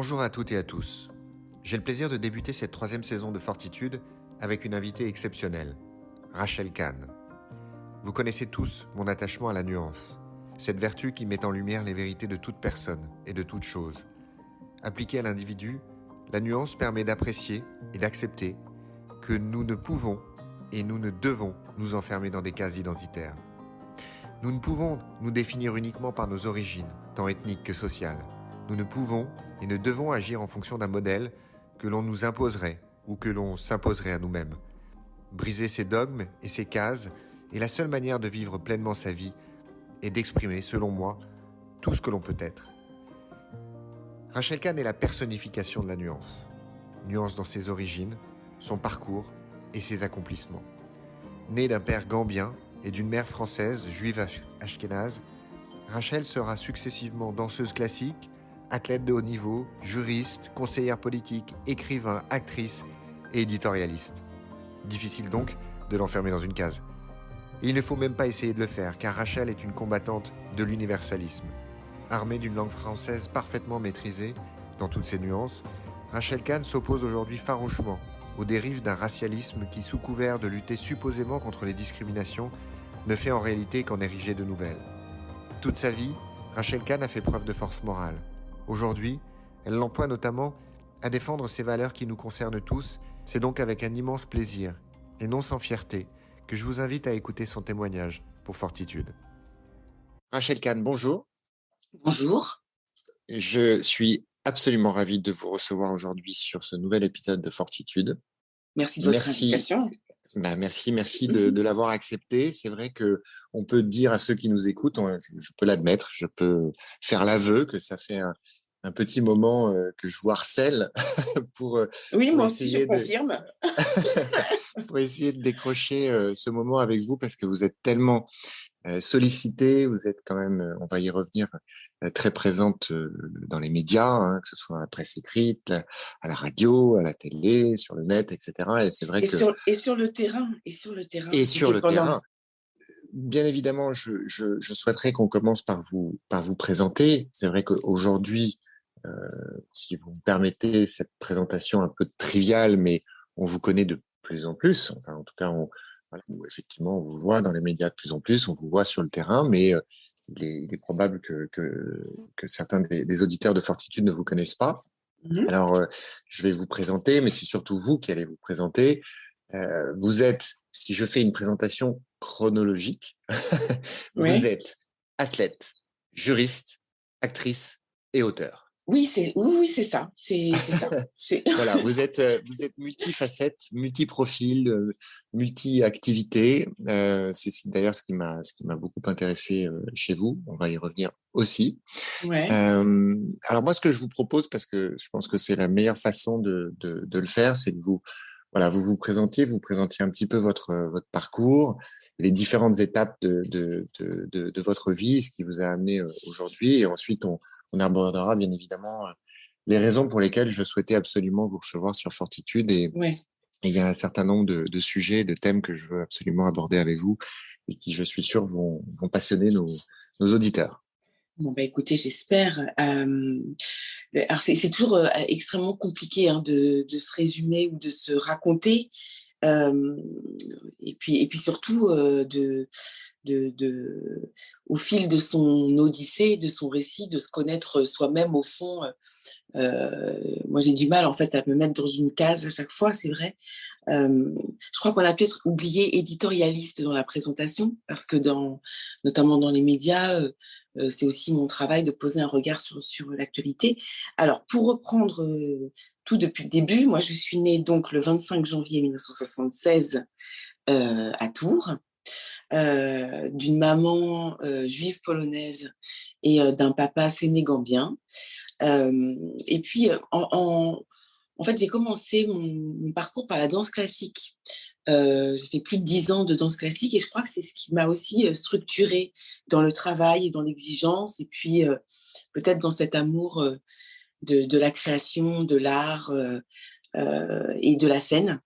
Bonjour à toutes et à tous. J'ai le plaisir de débuter cette 3e saison de Fortitude avec une invitée exceptionnelle, Rachel Kahn. Vous connaissez tous mon attachement à la nuance, cette vertu qui met en lumière les vérités de toute personne et de toute chose. Appliquée à l'individu, la nuance permet d'apprécier et d'accepter que nous ne pouvons et nous ne devons nous enfermer dans des cases identitaires. Nous ne pouvons nous définir uniquement par nos origines, tant ethniques que sociales. Nous ne pouvons et ne devons agir en fonction d'un modèle que l'on nous imposerait ou que l'on s'imposerait à nous-mêmes. Briser ces dogmes et ces cases est la seule manière de vivre pleinement sa vie et d'exprimer, selon moi, tout ce que l'on peut être. Rachel Kahn est la personnification de la nuance. Nuance dans ses origines, son parcours et ses accomplissements. Née d'un père gambien et d'une mère française, juive ashkénaze, Rachel sera successivement danseuse classique, athlète de haut niveau, juriste, conseillère politique, écrivain, actrice et éditorialiste. Difficile donc de l'enfermer dans une case. Et il ne faut même pas essayer de le faire, car Rachel est une combattante de l'universalisme. Armée d'une langue française parfaitement maîtrisée, dans toutes ses nuances, Rachel Kahn s'oppose aujourd'hui farouchement aux dérives d'un racialisme qui, sous couvert de lutter supposément contre les discriminations, ne fait en réalité qu'en ériger de nouvelles. Toute sa vie, Rachel Kahn a fait preuve de force morale. Aujourd'hui, elle l'emploie notamment à défendre ces valeurs qui nous concernent tous. C'est donc avec un immense plaisir, et non sans fierté, que je vous invite à écouter son témoignage pour Fortitude. Rachel Kahn, bonjour. Bonjour. Je suis absolument ravi de vous recevoir aujourd'hui sur ce nouvel épisode de Fortitude. Merci de votre invitation. Merci de l'avoir accepté. C'est vrai que on peut dire à ceux qui nous écoutent, je peux l'admettre, je peux faire l'aveu que ça fait un petit moment que je vous harcèle pour moi aussi, essayer je confirme. pour essayer de décrocher ce moment avec vous parce que vous êtes tellement sollicité, vous êtes quand même, on va y revenir, très présente dans les médias, hein, que ce soit à la presse écrite, à la radio, à la télé, sur le net, etc. Et c'est vrai sur le terrain. Et sur le terrain. Et sur le terrain. Bien évidemment, je souhaiterais qu'on commence par vous présenter. C'est vrai qu'aujourd'hui, si vous me permettez cette présentation un peu triviale, mais on vous connaît de plus en plus. Enfin, en tout cas, effectivement, on vous voit dans les médias de plus en plus, on vous voit sur le terrain, mais il est probable que certains des auditeurs de Fortitude ne vous connaissent pas. Mm-hmm. Alors, je vais vous présenter, mais c'est surtout vous qui allez vous présenter. Vous êtes, si je fais une présentation chronologique, vous êtes athlète, juriste, actrice et auteur. Oui, c'est ça. C'est ça. Voilà, vous êtes multifacette, multiprofil, multi-activité. C'est d'ailleurs ce qui m'a beaucoup intéressé chez vous. On va y revenir aussi. Ouais. Alors moi, ce que je vous propose, parce que je pense que c'est la meilleure façon de le faire, c'est que vous vous présentiez un petit peu votre parcours, les différentes étapes de votre vie, ce qui vous a amené aujourd'hui, et ensuite on abordera bien évidemment les raisons pour lesquelles je souhaitais absolument vous recevoir sur Fortitude, et il y a un certain nombre de sujets, de thèmes que je veux absolument aborder avec vous et qui, je suis sûr, vont passionner nos auditeurs. Bon, écoutez, j'espère. Alors, c'est toujours extrêmement compliqué de se résumer ou de se raconter. Et puis surtout, au fil de son odyssée, de son récit, de se connaître soi-même au fond. Moi, j'ai du mal en fait à me mettre dans une case à chaque fois, c'est vrai. Je crois qu'on a peut-être oublié éditorialiste dans la présentation, parce que notamment dans les médias, c'est aussi mon travail de poser un regard sur l'actualité. Alors, pour reprendre tout depuis le début, moi, je suis née donc le 25 janvier 1976 à Tours, d'une maman juive polonaise et d'un papa sénégambien. Et puis, en fait, j'ai commencé mon parcours par la danse classique. J'ai fait plus de 10 ans de danse classique et je crois que c'est ce qui m'a aussi structurée dans le travail et dans l'exigence, et puis peut-être dans cet amour de la création, de l'art et de la scène.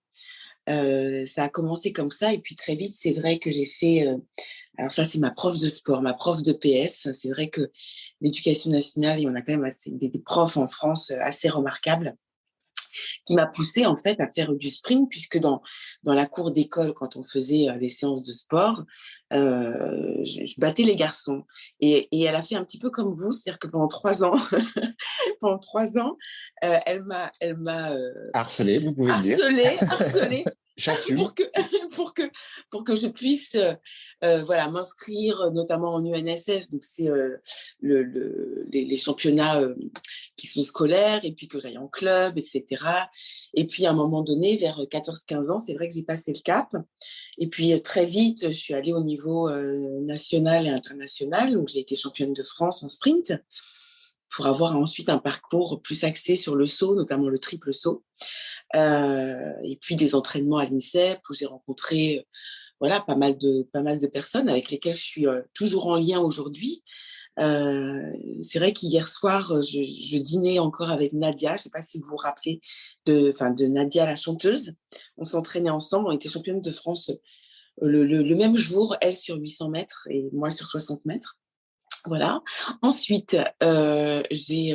Ça a commencé comme ça, et puis très vite, c'est vrai que j'ai fait Alors ça, c'est ma prof de sport, ma prof de PS. C'est vrai que l'éducation nationale, et on a quand même des profs en France assez remarquables, qui m'a poussée en fait à faire du sprint, puisque dans la cour d'école, quand on faisait les séances de sport, je battais les garçons. Et elle a fait un petit peu comme vous, c'est-à-dire que pendant 3 ans, pendant 3 ans, elle m'a Harcelé, vous pouvez le dire. harcelée J'assume. pour que, pour que je puisse voilà, m'inscrire notamment en UNSS, donc c'est les championnats qui sont scolaires, et puis que j'aille en club, etc. Et puis à un moment donné, vers 14-15 ans, c'est vrai que j'ai passé le cap. Et puis très vite, je suis allée au niveau national et international, donc j'ai été championne de France en sprint, pour avoir ensuite un parcours plus axé sur le saut, notamment le triple saut. Et puis des entraînements à l'INSEP où j'ai rencontré voilà, pas mal de personnes avec lesquelles je suis toujours en lien aujourd'hui. C'est vrai qu'hier soir, je dînais encore avec Nadia, je ne sais pas si vous vous rappelez de Nadia la chanteuse. On s'entraînait ensemble, on était championne de France le même jour, elle sur 800 mètres et moi sur 60 mètres. Voilà. Ensuite, ensuite,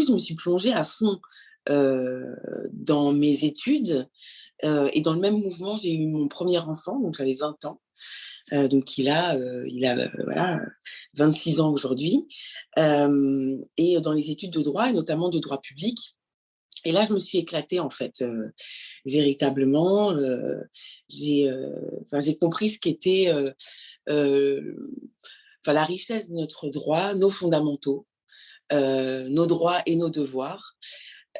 je me suis plongée à fond dans mes études et dans le même mouvement, j'ai eu mon premier enfant, donc j'avais 20 ans. Donc il a voilà, 26 ans aujourd'hui. Et dans les études de droit, et notamment de droit public. Et là, je me suis éclatée, en fait, véritablement. J'ai compris ce qu'était euh, la richesse de notre droit, nos fondamentaux, nos droits et nos devoirs.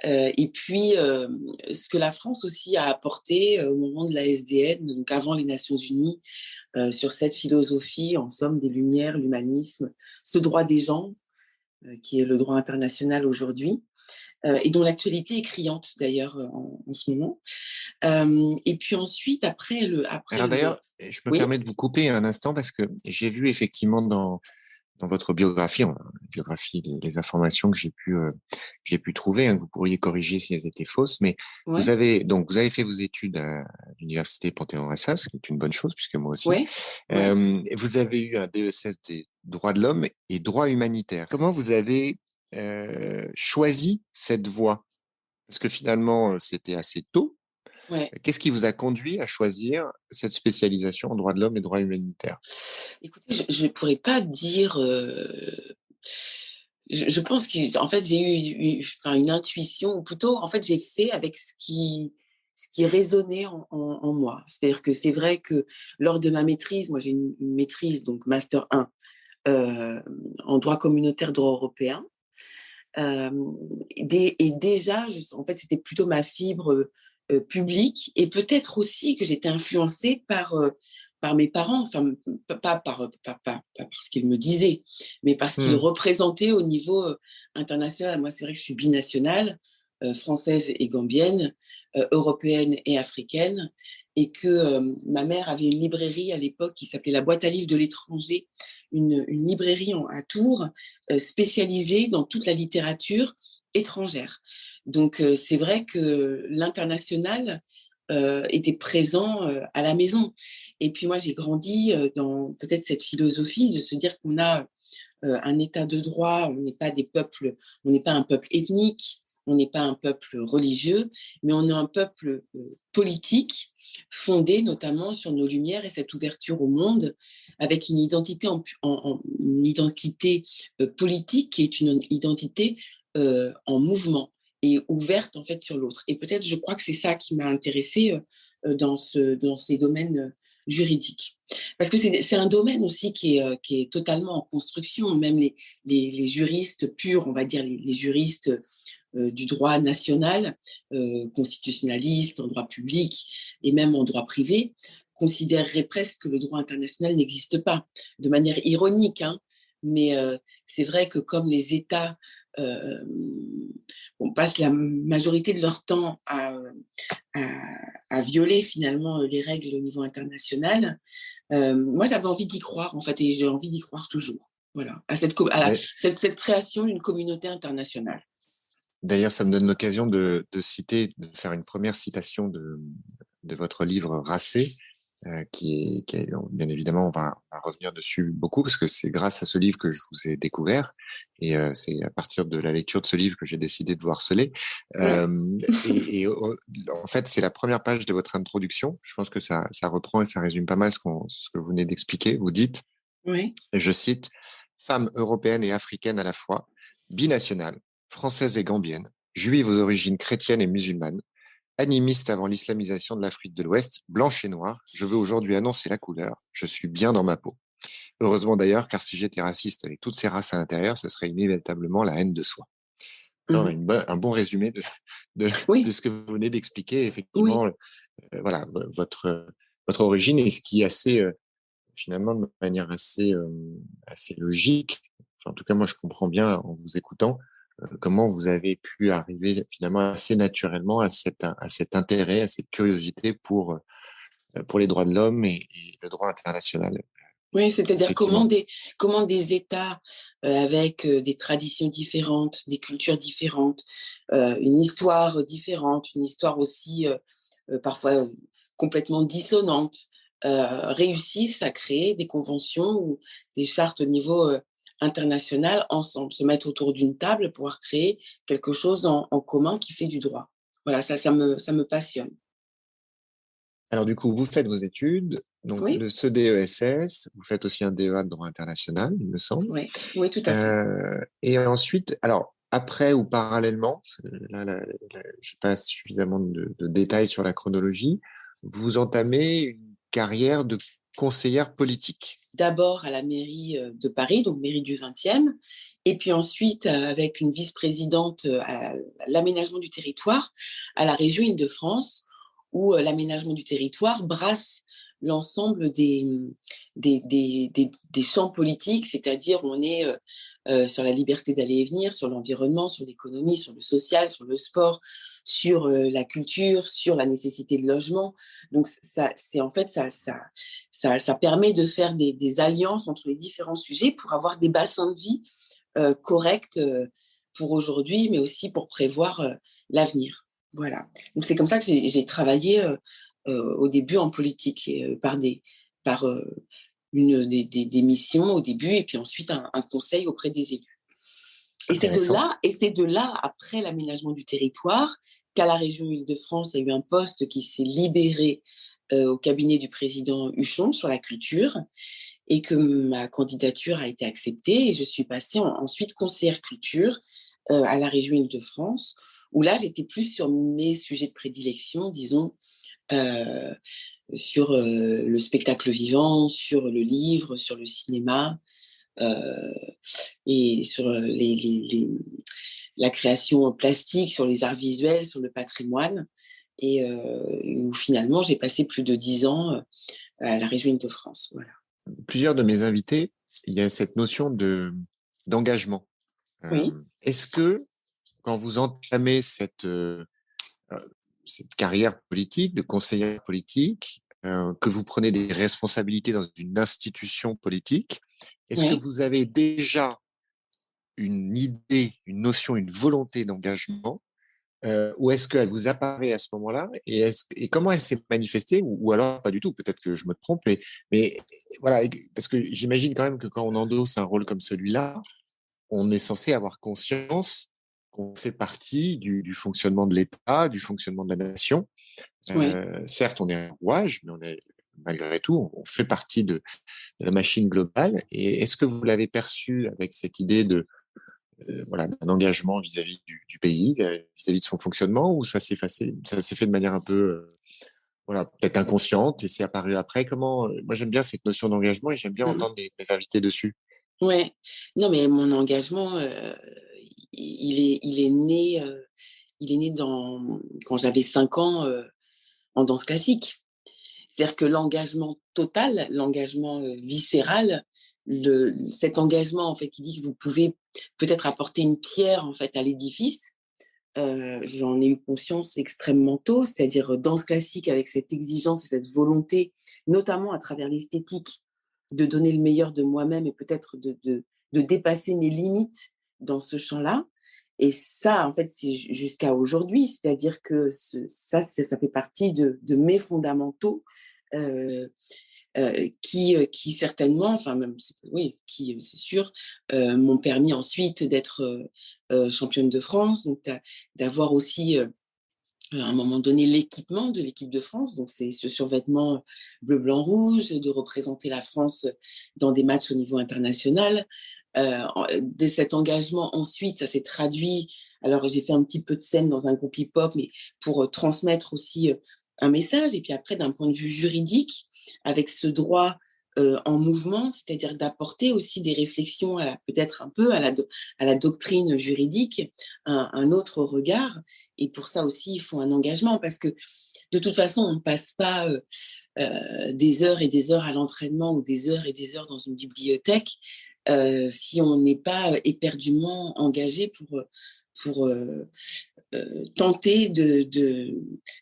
Et puis, ce que la France aussi a apporté au moment de la SDN, donc avant les Nations Unies, sur cette philosophie, en somme, des Lumières, l'humanisme, ce droit des gens, qui est le droit international aujourd'hui, et dont l'actualité est criante d'ailleurs en ce moment. Et puis ensuite, Alors d'ailleurs, je me Oui, permets de vous couper un instant parce que j'ai vu effectivement dans votre biographie, les informations que j'ai pu trouver, hein, que vous pourriez corriger si elles étaient fausses, mais ouais, vous avez fait vos études à l'université Panthéon-Assas, ce qui est une bonne chose puisque moi aussi. ouais, ouais. Vous avez eu un DESS des droits de l'homme et droits humanitaires. Comment vous avez choisi cette voie? Parce que finalement, c'était assez tôt. Ouais. Qu'est-ce qui vous a conduit à choisir cette spécialisation en droits de l'homme et droits humanitaires? Écoutez, je ne pourrais pas dire. Je pense qu'en fait, j'ai enfin, une intuition, ou plutôt, en fait, j'ai fait avec ce qui résonnait en moi. C'est-à-dire que c'est vrai que lors de ma maîtrise, moi j'ai une maîtrise, donc Master 1, en droit communautaire, droit européen. Euh, et déjà, en fait, c'était plutôt ma fibre publique, et peut-être aussi que j'étais influencée par mes parents, enfin, pas par ce qu'ils me disaient, mais par ce qu'ils Hmm. représentaient au niveau international. Moi, c'est vrai que je suis binationale, française et gambienne, européenne et africaine, et que ma mère avait une librairie à l'époque qui s'appelait la Boîte à livres de l'étranger, une librairie à Tours, spécialisée dans toute la littérature étrangère. Donc, c'est vrai que l'international était présent à la maison. Et puis moi, j'ai grandi dans peut-être cette philosophie de se dire qu'on a un état de droit, on n'est pas des peuples, on n'est pas un peuple ethnique, on n'est pas un peuple religieux, mais on est un peuple politique fondé notamment sur nos lumières et cette ouverture au monde, avec une identité, une identité politique qui est une identité en mouvement et ouverte en fait sur l'autre. Et peut-être, je crois que c'est ça qui m'a intéressée dans ces domaines juridiques. Parce que c'est un domaine aussi qui est totalement en construction. Même les juristes purs, on va dire les juristes du droit national, constitutionnalistes, en droit public et même en droit privé, considéreraient presque que le droit international n'existe pas, de manière ironique. Hein, mais c'est vrai que comme les États on passe la majorité de leur temps à violer finalement les règles au niveau international, moi j'avais envie d'y croire en fait, et j'ai envie d'y croire toujours. Voilà, cette création d'une communauté internationale. D'ailleurs, ça me donne l'occasion de faire une première citation de votre livre Racé, bien évidemment, on va revenir dessus beaucoup parce que c'est grâce à ce livre que je vous ai découvert et c'est à partir de la lecture de ce livre que j'ai décidé de vous harceler. Ouais. En fait, c'est la première page de votre introduction. Je pense que ça reprend et ça résume pas mal ce que vous venez d'expliquer. Vous dites, Ouais. je cite, femme européenne et africaine à la fois, binationale, française et gambienne, juive aux origines chrétiennes et musulmanes, animiste avant l'islamisation de l'Afrique de l'Ouest, blanche et noire, je veux aujourd'hui annoncer la couleur, je suis bien dans ma peau. Heureusement d'ailleurs, car si j'étais raciste avec toutes ces races à l'intérieur, ce serait inévitablement la haine de soi. Non, Mhm. un bon résumé de, de Oui, ce que vous venez d'expliquer. Effectivement, oui. voilà, votre origine est ce qui est assez, finalement, de manière assez logique. Enfin, en tout cas, moi, je comprends bien en vous écoutant comment vous avez pu arriver finalement assez naturellement à cet intérêt, à cette curiosité pour les droits de l'homme et le droit international. Oui, c'est-à-dire Effectivement. comment des États avec des traditions différentes, des cultures différentes, une histoire différente, une histoire aussi parfois complètement dissonante, réussissent à créer des conventions ou des chartes au niveau international ensemble, se mettre autour d'une table pour pouvoir créer quelque chose en commun qui fait du droit. Voilà, ça me passionne. Alors du coup, vous faites vos études, donc Oui, ce DESS, vous faites aussi un DEA de droit international, il me semble. oui, oui, tout à fait. Et ensuite, alors après ou parallèlement, je passe suffisamment de détails sur la chronologie, vous entamez une carrière de conseillère politique. D'abord à la mairie de Paris, donc mairie du 20e, et puis ensuite avec une vice-présidente à l'aménagement du territoire à la région Île-de-France, où l'aménagement du territoire brasse l'ensemble des champs politiques, c'est-à-dire on est sur la liberté d'aller et venir, sur l'environnement, sur l'économie, sur le social, sur le sport, sur la culture, sur la nécessité de logement. Donc c'est en fait ça permet de faire des alliances entre les différents sujets pour avoir des bassins de vie corrects pour aujourd'hui, mais aussi pour prévoir l'avenir. Voilà. Donc c'est comme ça que j'ai travaillé au début en politique, et, par des missions au début, et puis ensuite un conseil auprès des élus. Intéressant. Et c'est de là, après l'aménagement du territoire, qu'à la région Île-de-France, il y a eu un poste qui s'est libéré au cabinet du président Huchon sur la culture, et que ma candidature a été acceptée, et je suis passée ensuite conseillère culture à la région Île-de-France, où là, j'étais plus sur mes sujets de prédilection, disons, euh, sur le spectacle vivant, sur le livre, sur le cinéma, euh, et sur la création plastique, sur les arts visuels, sur le patrimoine, et où finalement j'ai passé plus de 10 ans à la région Île-de-France. Voilà. Plusieurs de mes invités, il y a cette notion d'engagement. Oui, Est-ce que quand vous entamez euh, cette carrière politique, de conseillère politique, que vous prenez des responsabilités dans une institution politique, est-ce que oui. vous avez déjà une idée, une notion, une volonté d'engagement, ou est-ce qu'elle vous apparaît à ce moment-là et comment elle s'est manifestée ou alors pas du tout, peut-être que je me trompe, mais voilà, parce que j'imagine quand même que quand on endosse un rôle comme celui-là, on est censé avoir conscience qu'on fait partie du fonctionnement de l'État, du fonctionnement de la nation. Oui. Certes, on est un rouage, mais on est malgré tout, on fait partie de la machine globale. Et est-ce que vous l'avez perçu avec cette idée voilà, d'un engagement vis-à-vis du pays, vis-à-vis de son fonctionnement, ou ça s'est fait de manière un peu, voilà, peut-être inconsciente et c'est apparu après? Comment, moi j'aime bien cette notion d'engagement et j'aime bien Mhm. entendre mes invités dessus. Ouais. Non, mais mon engagement, il est né quand j'avais 5 ans en danse classique. C'est-à-dire que l'engagement total, l'engagement viscéral, cet engagement en fait qui dit que vous pouvez peut-être apporter une pierre en fait à l'édifice, j'en ai eu conscience extrêmement tôt, c'est-à-dire danse classique avec cette exigence et cette volonté, notamment à travers l'esthétique, de donner le meilleur de moi-même et peut-être de dépasser mes limites dans ce champ-là. Et ça, en fait, c'est jusqu'à aujourd'hui, c'est-à-dire que ça fait partie de mes fondamentaux qui certainement, enfin même, oui, qui c'est sûr, m'ont permis ensuite d'être championne de France, donc d'avoir aussi à un moment donné l'équipement de l'équipe de France, donc c'est ce survêtement bleu, blanc, rouge, de représenter la France dans des matchs au niveau international. De cet engagement ensuite, ça s'est traduit. Alors j'ai fait un petit peu de scène dans un groupe hip-hop, mais pour transmettre aussi un message. Et puis après, d'un point de vue juridique, avec ce droit en mouvement, c'est-à-dire d'apporter aussi des réflexions peut-être un peu à la doctrine juridique, un autre regard. Et pour ça aussi, il faut un engagement parce que de toute façon, on ne passe pas des heures et des heures à l'entraînement ou des heures et des heures dans une bibliothèque si on n'est pas éperdument engagé pour tenter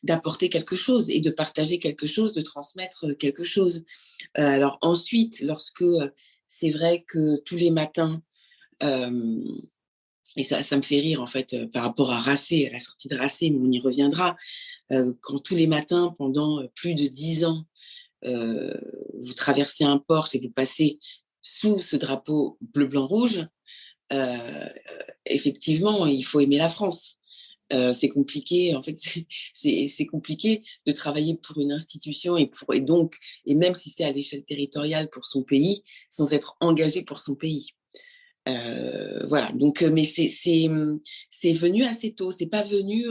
d'apporter quelque chose et de partager quelque chose, de transmettre quelque chose. Alors ensuite, lorsque c'est vrai que tous les matins, et ça me fait rire en fait par rapport à Racé, à la sortie de Racé, mais on y reviendra, quand tous les matins, pendant plus de 10 ans, vous traversez un Porsche et vous passez sous ce drapeau bleu, blanc, rouge, effectivement, il faut aimer la France. C'est compliqué, en fait, c'est compliqué de travailler pour une institution et même si c'est à l'échelle territoriale pour son pays, sans être engagé pour son pays. Voilà, donc, mais c'est venu assez tôt, c'est pas venu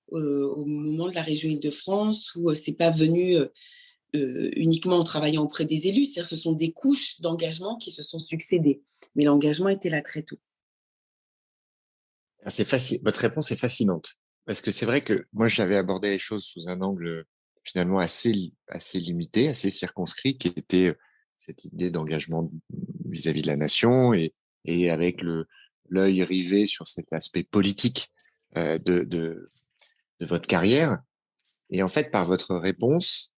au moment de la région Île-de-France ou c'est pas venu uniquement en travaillant auprès des élus, c'est-à-dire ce sont des couches d'engagement qui se sont succédées, mais l'engagement était là très tôt. C'est votre réponse est fascinante parce que c'est vrai que moi j'avais abordé les choses sous un angle finalement assez limité, assez circonscrit, qui était cette idée d'engagement vis-à-vis de la nation et avec l'œil rivé sur cet aspect politique de votre carrière. Et en fait, par votre réponse,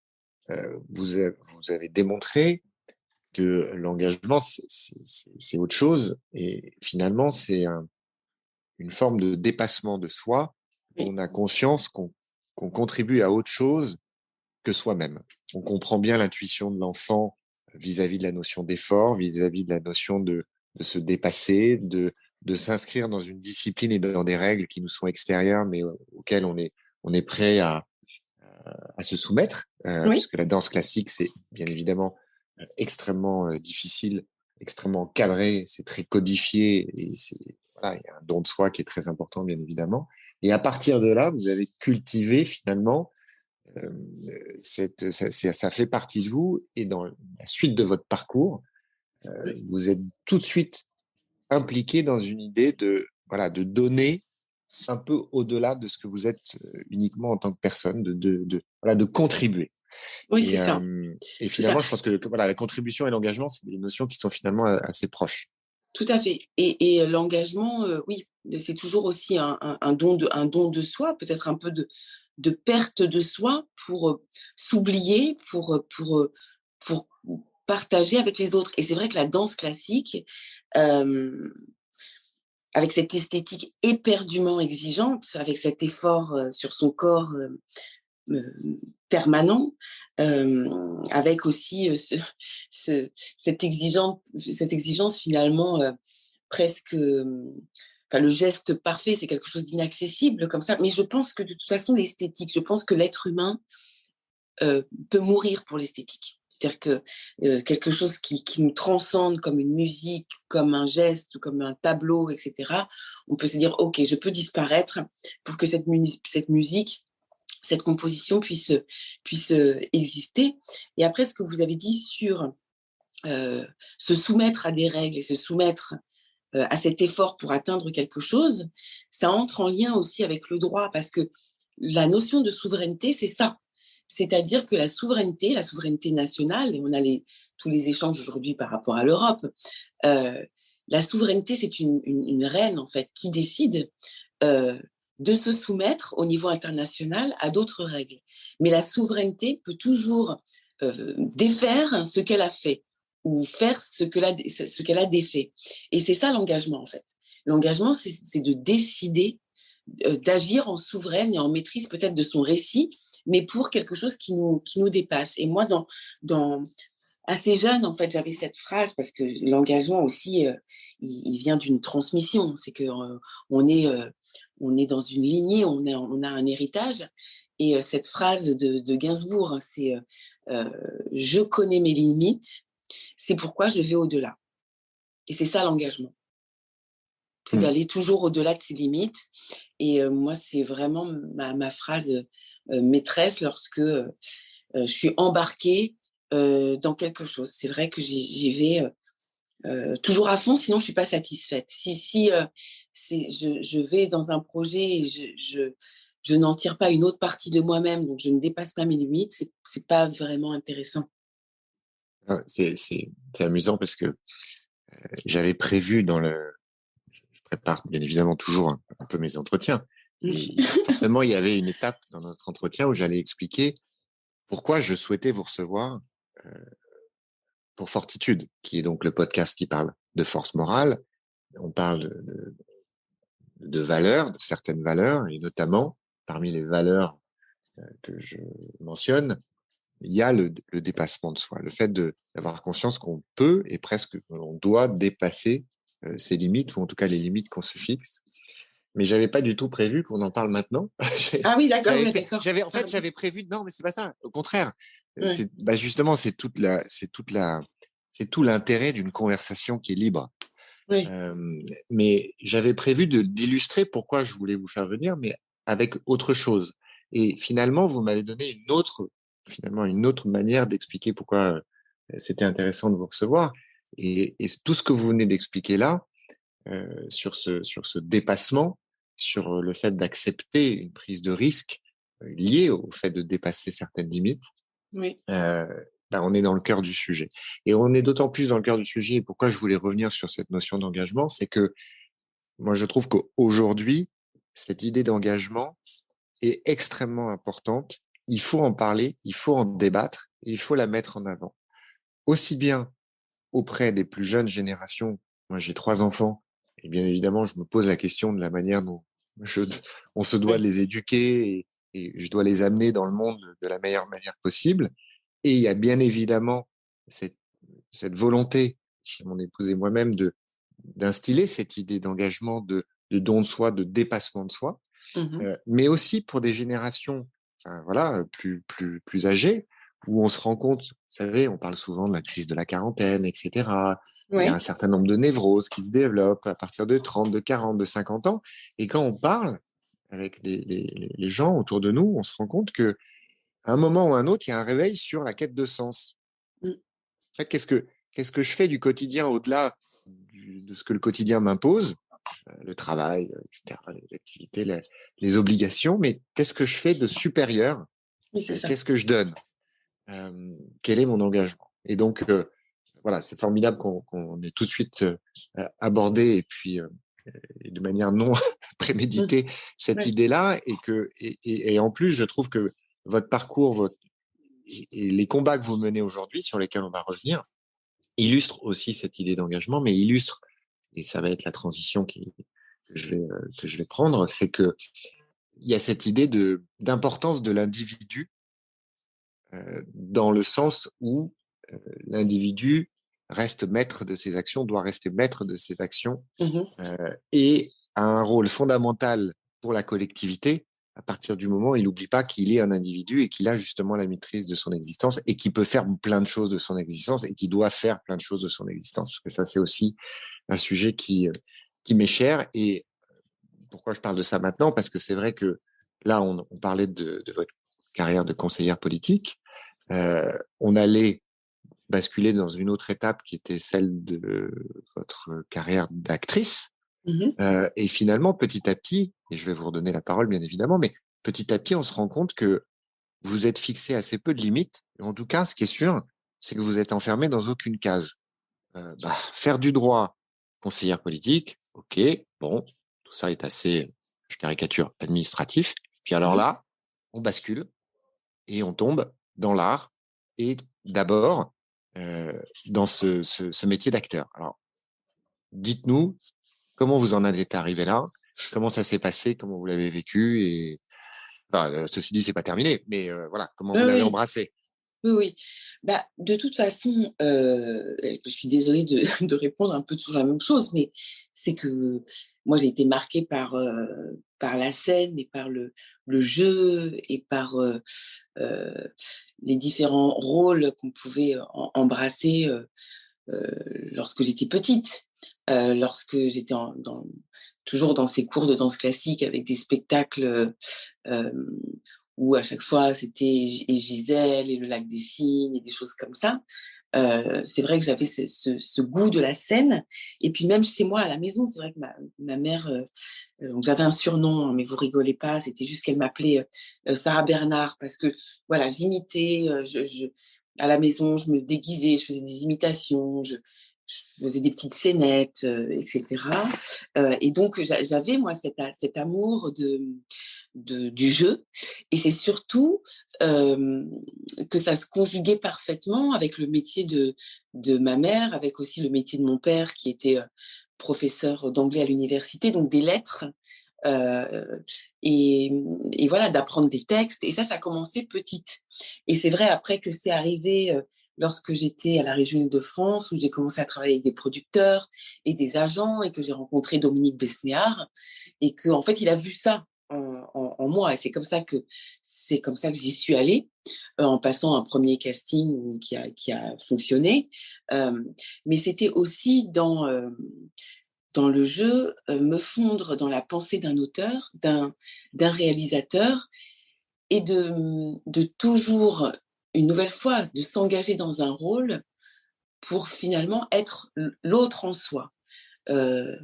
vous avez démontré que l'engagement c'est autre chose et finalement c'est une forme de dépassement de soi. Oui. On a conscience qu'on contribue à autre chose que soi-même. On comprend bien l'intuition de l'enfant vis-à-vis de la notion d'effort, vis-à-vis de la notion de se dépasser, de s'inscrire dans une discipline et dans des règles qui nous sont extérieures, mais auxquelles on est prêt à se soumettre, Oui. puisque la danse classique, c'est bien évidemment extrêmement difficile, extrêmement cadré, c'est très codifié et voilà, il y a un don de soi qui est très important, bien évidemment. Et à partir de là, vous avez cultivé finalement ça fait partie de vous et dans la suite de votre parcours, vous êtes tout de suite impliqué dans une idée de donner un peu au-delà de ce que vous êtes uniquement en tant que personne, de contribuer. Oui, c'est ça. Et finalement, je pense que voilà, la contribution et l'engagement, c'est des notions qui sont finalement assez proches. Tout à fait. Et l'engagement, oui, c'est toujours aussi un don de soi, peut-être un peu de perte de soi pour s'oublier, pour partager avec les autres. Et c'est vrai que la danse classique, avec cette esthétique éperdument exigeante, avec cet effort sur son corps permanent, avec aussi cette exigence finalement presque, enfin, le geste parfait, c'est quelque chose d'inaccessible comme ça. Mais je pense que de toute façon, l'esthétique, je pense que l'être humain peut mourir pour l'esthétique. C'est-à-dire que quelque chose qui nous transcende comme une musique, comme un geste, comme un tableau, etc., on peut se dire, OK, je peux disparaître pour que cette musique, cette composition puisse exister. Et après, ce que vous avez dit sur se soumettre à des règles et se soumettre à cet effort pour atteindre quelque chose, ça entre en lien aussi avec le droit, parce que la notion de souveraineté, c'est ça. C'est-à-dire que la souveraineté nationale, et on a tous les échanges aujourd'hui par rapport à l'Europe, la souveraineté, c'est une reine, en fait, qui décide de se soumettre au niveau international à d'autres règles. Mais la souveraineté peut toujours défaire ce qu'elle a fait ou faire ce qu'elle a défait. Et c'est ça l'engagement, en fait. L'engagement, c'est de décider d'agir en souveraine et en maîtrise peut-être de son récit, mais pour quelque chose qui nous dépasse. Et moi, assez jeune, en fait, j'avais cette phrase, parce que l'engagement aussi, il vient d'une transmission. C'est que on est dans une lignée, on a un héritage. Et cette phrase de Gainsbourg, hein, c'est je connais mes limites, c'est pourquoi je vais au-delà. Et c'est ça l'engagement. C'est d'aller toujours au-delà de ses limites. Et moi, c'est vraiment ma phrase maîtresse lorsque je suis embarquée dans quelque chose. C'est vrai que j'y vais toujours à fond, sinon je ne suis pas satisfaite. Si je vais dans un projet et je n'en tire pas une autre partie de moi-même, donc je ne dépasse pas mes limites, ce n'est pas vraiment intéressant. C'est amusant parce que j'avais prévu je prépare bien évidemment toujours un peu mes entretiens. Et forcément, il y avait une étape dans notre entretien où j'allais expliquer pourquoi je souhaitais vous recevoir pour Fortitude, qui est donc le podcast qui parle de force morale. On parle de valeurs, de certaines valeurs, et notamment, parmi les valeurs que je mentionne, il y a le dépassement de soi, le fait d'avoir conscience qu'on peut et presque on doit dépasser ses limites, ou en tout cas les limites qu'on se fixe. Mais j'avais pas du tout prévu qu'on en parle maintenant. Ah oui, d'accord, oui, d'accord. J'avais prévu. Non, mais c'est pas ça. Au contraire, Ouais. justement, c'est tout l'intérêt d'une conversation qui est libre. Oui. Mais j'avais prévu d'illustrer pourquoi je voulais vous faire venir, mais avec autre chose. Et finalement, vous m'avez donné une autre manière d'expliquer pourquoi c'était intéressant de vous recevoir. Et tout ce que vous venez d'expliquer là, sur ce dépassement, sur le fait d'accepter une prise de risque liée au fait de dépasser certaines limites, Oui. on est dans le cœur du sujet. Et on est d'autant plus dans le cœur du sujet. Et pourquoi je voulais revenir sur cette notion d'engagement, c'est que moi, je trouve qu'aujourd'hui, cette idée d'engagement est extrêmement importante. Il faut en parler, il faut en débattre, et il faut la mettre en avant. Aussi bien auprès des plus jeunes générations. Moi, j'ai 3 enfants, et bien évidemment, je me pose la question de la manière dont on se doit de les éduquer, et je dois les amener dans le monde de la meilleure manière possible. Et il y a bien évidemment cette, cette volonté chez mon épouse et moi-même d'instiller cette idée d'engagement, de don de soi, de dépassement de soi, mais aussi pour des générations, enfin, voilà, plus âgées, où on se rend compte, vous savez, on parle souvent de la crise de la quarantaine, etc. Il y a un certain nombre de névroses qui se développent à partir de 30, de 40, de 50 ans. Et quand on parle avec les gens autour de nous, on se rend compte que à un moment ou à un autre, il y a un réveil sur la quête de sens. En fait, qu'est-ce que je fais du quotidien au-delà de ce que le quotidien m'impose, le travail, etc., les activités, les obligations, mais qu'est-ce que je fais de supérieur? Oui, c'est ça. Qu'est-ce que je donne? Quel est mon engagement? Et donc, voilà, c'est formidable qu'on ait tout de suite abordé et puis et de manière non préméditée cette idée-là, et en plus, je trouve que votre parcours, et les combats que vous menez aujourd'hui, sur lesquels on va revenir, illustrent aussi cette idée d'engagement, mais illustrent, et ça va être la transition que je vais prendre, c'est que il y a cette idée d'importance de l'individu, dans le sens où l'individu reste maître de ses actions, doit rester maître de ses actions, et a un rôle fondamental pour la collectivité à partir du moment où il n'oublie pas qu'il est un individu et qu'il a justement la maîtrise de son existence et qu'il peut faire plein de choses de son existence et qu'il doit faire plein de choses de son existence. Parce que ça, c'est aussi un sujet qui m'est cher. Et pourquoi je parle de ça maintenant? Parce que c'est vrai que là, on parlait de votre carrière de conseillère politique. On allait basculer dans une autre étape qui était celle de votre carrière d'actrice. Et finalement, petit à petit, et je vais vous redonner la parole bien évidemment, mais petit à petit, on se rend compte que vous êtes fixé assez peu de limites. Et en tout cas, ce qui est sûr, c'est que vous êtes enfermé dans aucune case. Faire du droit, conseillère politique, ok, bon, tout ça est assez, je caricature, administratif. Puis alors là, on bascule et on tombe dans l'art, et d'abord dans ce métier d'acteur. Alors, dites-nous comment vous en êtes arrivé là, comment ça s'est passé, comment vous l'avez vécu, et Enfin, ceci dit, c'est pas terminé, mais voilà, comment Oui, vous l'avez oui. embrassé? Oui, oui. Bah, de toute façon, je suis désolée de, de répondre un peu toujours la même chose, mais c'est que moi, j'ai été marquée par la scène et par le jeu et par euh, les différents rôles qu'on pouvait embrasser lorsque j'étais petite, lorsque j'étais toujours dans ces cours de danse classique avec des spectacles euh, où à chaque fois c'était et Gisèle et le lac des cygnes et des choses comme ça. C'est vrai que j'avais ce goût de la scène. Et puis même chez moi à la maison, c'est vrai que ma mère, donc j'avais un surnom, hein, mais vous rigolez pas, c'était juste qu'elle m'appelait Sarah Bernard parce que voilà, j'imitais, à la maison, je me déguisais, je faisais des imitations, je faisais des petites scénettes, etc. Et donc j'avais moi cet amour du jeu. Et c'est surtout que ça se conjuguait parfaitement avec le métier de ma mère, avec aussi le métier de mon père qui était professeur d'anglais à l'université, donc des lettres. Euh, et, et voilà, d'apprendre des textes. Et ça a commencé petite. Et c'est vrai après que c'est arrivé lorsque j'étais à la région de France, où j'ai commencé à travailler avec des producteurs et des agents, et que j'ai rencontré Dominique Besnéard, et qu'en en fait, il a vu ça en moi. Et c'est comme ça que j'y suis allée, en passant un premier casting qui a fonctionné. Euh, mais c'était aussi dans le jeu, me fondre dans la pensée d'un auteur, d'un réalisateur, et de toujours, une nouvelle fois, de s'engager dans un rôle pour finalement être l'autre en soi, euh,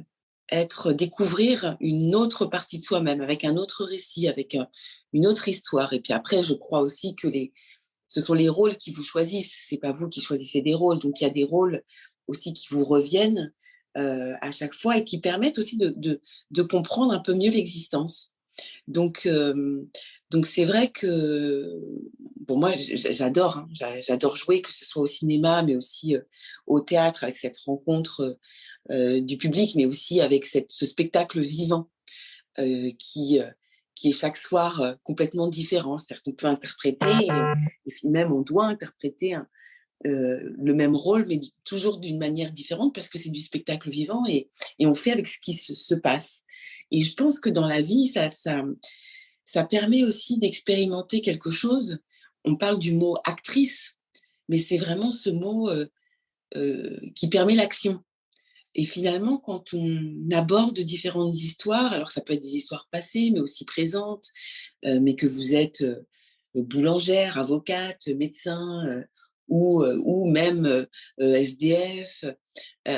découvrir une autre partie de soi-même, avec un autre récit, avec une autre histoire. Et puis après, je crois aussi que ce sont les rôles qui vous choisissent, c'est pas vous qui choisissez des rôles. Donc il y a des rôles aussi qui vous reviennent à chaque fois et qui permettent aussi de comprendre un peu mieux l'existence. Donc, donc c'est vrai que bon, moi j'adore, hein, j'adore jouer, que ce soit au cinéma, mais aussi au théâtre, avec cette rencontre du public, mais aussi avec ce spectacle vivant euh, qui, euh, qui est chaque soir complètement différent. C'est-à-dire qu'on peut interpréter, et même on doit interpréter le même rôle, mais toujours d'une manière différente, parce que c'est du spectacle vivant et on fait avec ce qui se passe. Et je pense que dans la vie, ça permet aussi d'expérimenter quelque chose. On parle du mot actrice, mais c'est vraiment ce mot qui permet l'action. Et finalement, quand on aborde différentes histoires, alors ça peut être des histoires passées, mais aussi présentes, mais que vous êtes boulangère, avocate, médecin ou même SDF,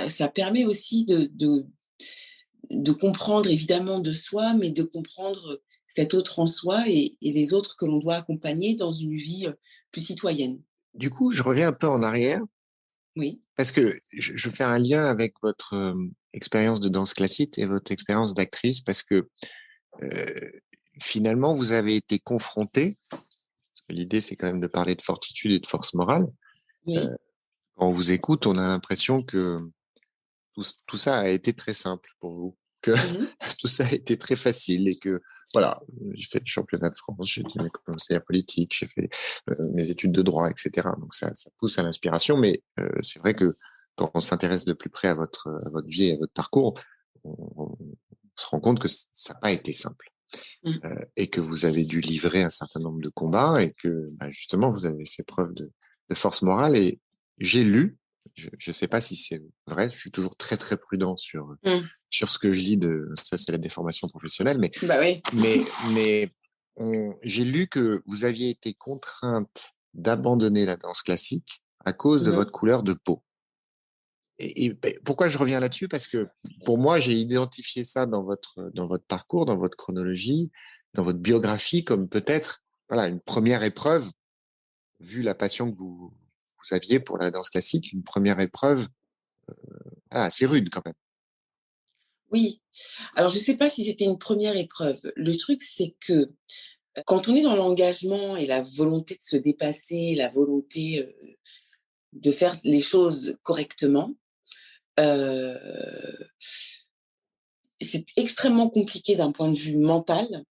ça permet aussi de comprendre évidemment de soi, mais de comprendre cet autre en soi et les autres que l'on doit accompagner dans une vie plus citoyenne. Du coup, je reviens un peu en arrière Oui. parce que je fais un lien avec votre expérience de danse classique et votre expérience d'actrice parce que euh, finalement, vous avez été confronté. L'idée, c'est quand même de parler de fortitude et de force morale. Oui. Euh, Quand on vous écoute, on a l'impression que tout ça a été très simple pour vous, que Mhm. tout ça a été très facile et que voilà, j'ai fait le championnat de France, j'ai commencé la politique, j'ai fait mes études de droit, etc. Donc ça pousse à l'inspiration, mais c'est vrai que quand on s'intéresse de plus près à votre vie et à votre parcours, on se rend compte que ça n'a pas été simple Mhm. et que vous avez dû livrer un certain nombre de combats et que bah, justement vous avez fait preuve de force morale. Et j'ai lu, je ne sais pas si c'est vrai, je suis toujours très très prudent Mhm. sur ce que je lis de ça, c'est la déformation professionnelle, Bah oui. mais j'ai lu que vous aviez été contrainte d'abandonner la danse classique à cause de votre Mhm. couleur de peau. Et ben, pourquoi je reviens là-dessus? Parce que pour moi, j'ai identifié ça dans votre parcours, dans votre chronologie, dans votre biographie, comme peut-être voilà, une première épreuve, vu la passion que vous aviez pour la danse classique, une première épreuve assez rude quand même. Oui. Alors, je ne sais pas si c'était une première épreuve. Le truc, c'est que quand on est dans l'engagement et la volonté de se dépasser, la volonté de faire les choses correctement, euh, c'est extrêmement compliqué d'un point de vue mental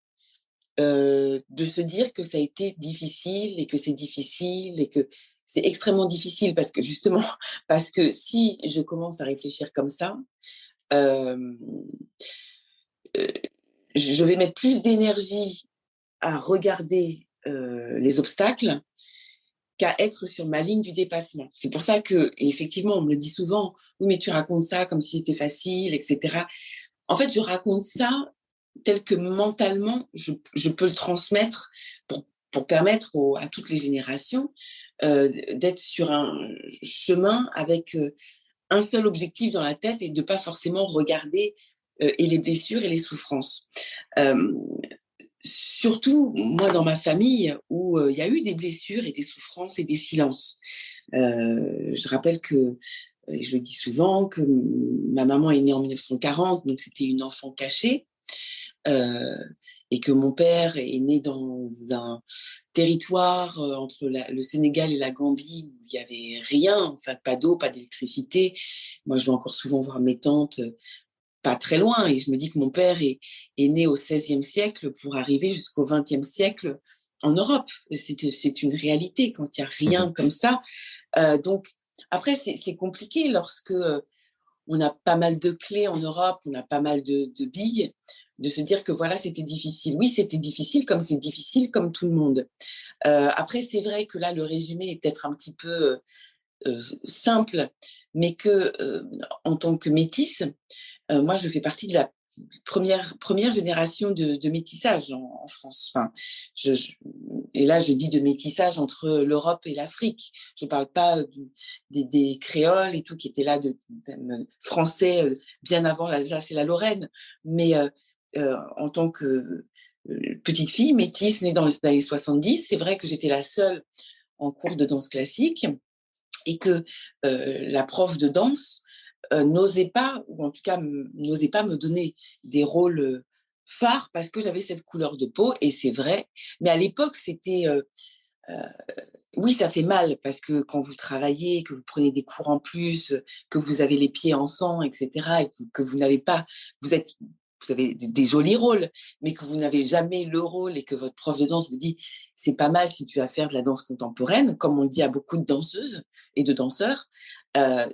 de se dire que ça a été difficile et que c'est difficile et que c'est extrêmement difficile parce que justement, parce que si je commence à réfléchir comme ça, euh, euh, je vais mettre plus d'énergie à regarder les obstacles qu'à être sur ma ligne du dépassement. C'est pour ça que, et effectivement, on me le dit souvent, oui, mais tu racontes ça comme si c'était facile, etc. En fait, je raconte ça tel que mentalement, je peux le transmettre pour permettre à toutes les générations d'être sur un chemin avec un seul objectif dans la tête et de ne pas forcément regarder et les blessures et les souffrances. Euh, Surtout, moi, dans ma famille, où il y a eu des blessures et des souffrances et des silences. Je rappelle que, et je le dis souvent, que ma maman est née en 1940, donc c'était une enfant cachée, euh, et que mon père est né dans un territoire entre le Sénégal et la Gambie où il n'y avait rien, enfin pas d'eau, pas d'électricité. Moi, je vais encore souvent voir mes tantes pas très loin. Et je me dis que mon père est né au XVIe siècle pour arriver jusqu'au XXe siècle en Europe. C'est une réalité quand il n'y a rien comme ça. Donc, après, c'est compliqué lorsque on a pas mal de clés en Europe, on a pas mal de billes, de se dire que voilà, c'était difficile. Oui, c'était difficile comme c'est difficile comme tout le monde. Après, c'est vrai que là, le résumé est peut-être un petit peu simple, mais que en tant que métisse, moi, je fais partie de la première génération de métissage en France. Enfin, et là, je dis de métissage entre l'Europe et l'Afrique. Je ne parle pas des créoles et tout qui étaient là, même français, bien avant l'Alsace et la Lorraine. Mais en tant que petite fille métisse née dans les années 70, c'est vrai que j'étais la seule en cours de danse classique et que la prof de danse n'osait pas, ou en tout cas n'osait pas me donner des rôles phares parce que j'avais cette couleur de peau, et c'est vrai. Mais à l'époque, c'était... oui, ça fait mal parce que quand vous travaillez, que vous prenez des cours en plus, que vous avez les pieds en sang, etc., et que vous n'avez pas... Vous avez des jolis rôles, mais que vous n'avez jamais le rôle et que votre prof de danse vous dit c'est pas mal si tu vas faire de la danse contemporaine, comme on le dit à beaucoup de danseuses et de danseurs,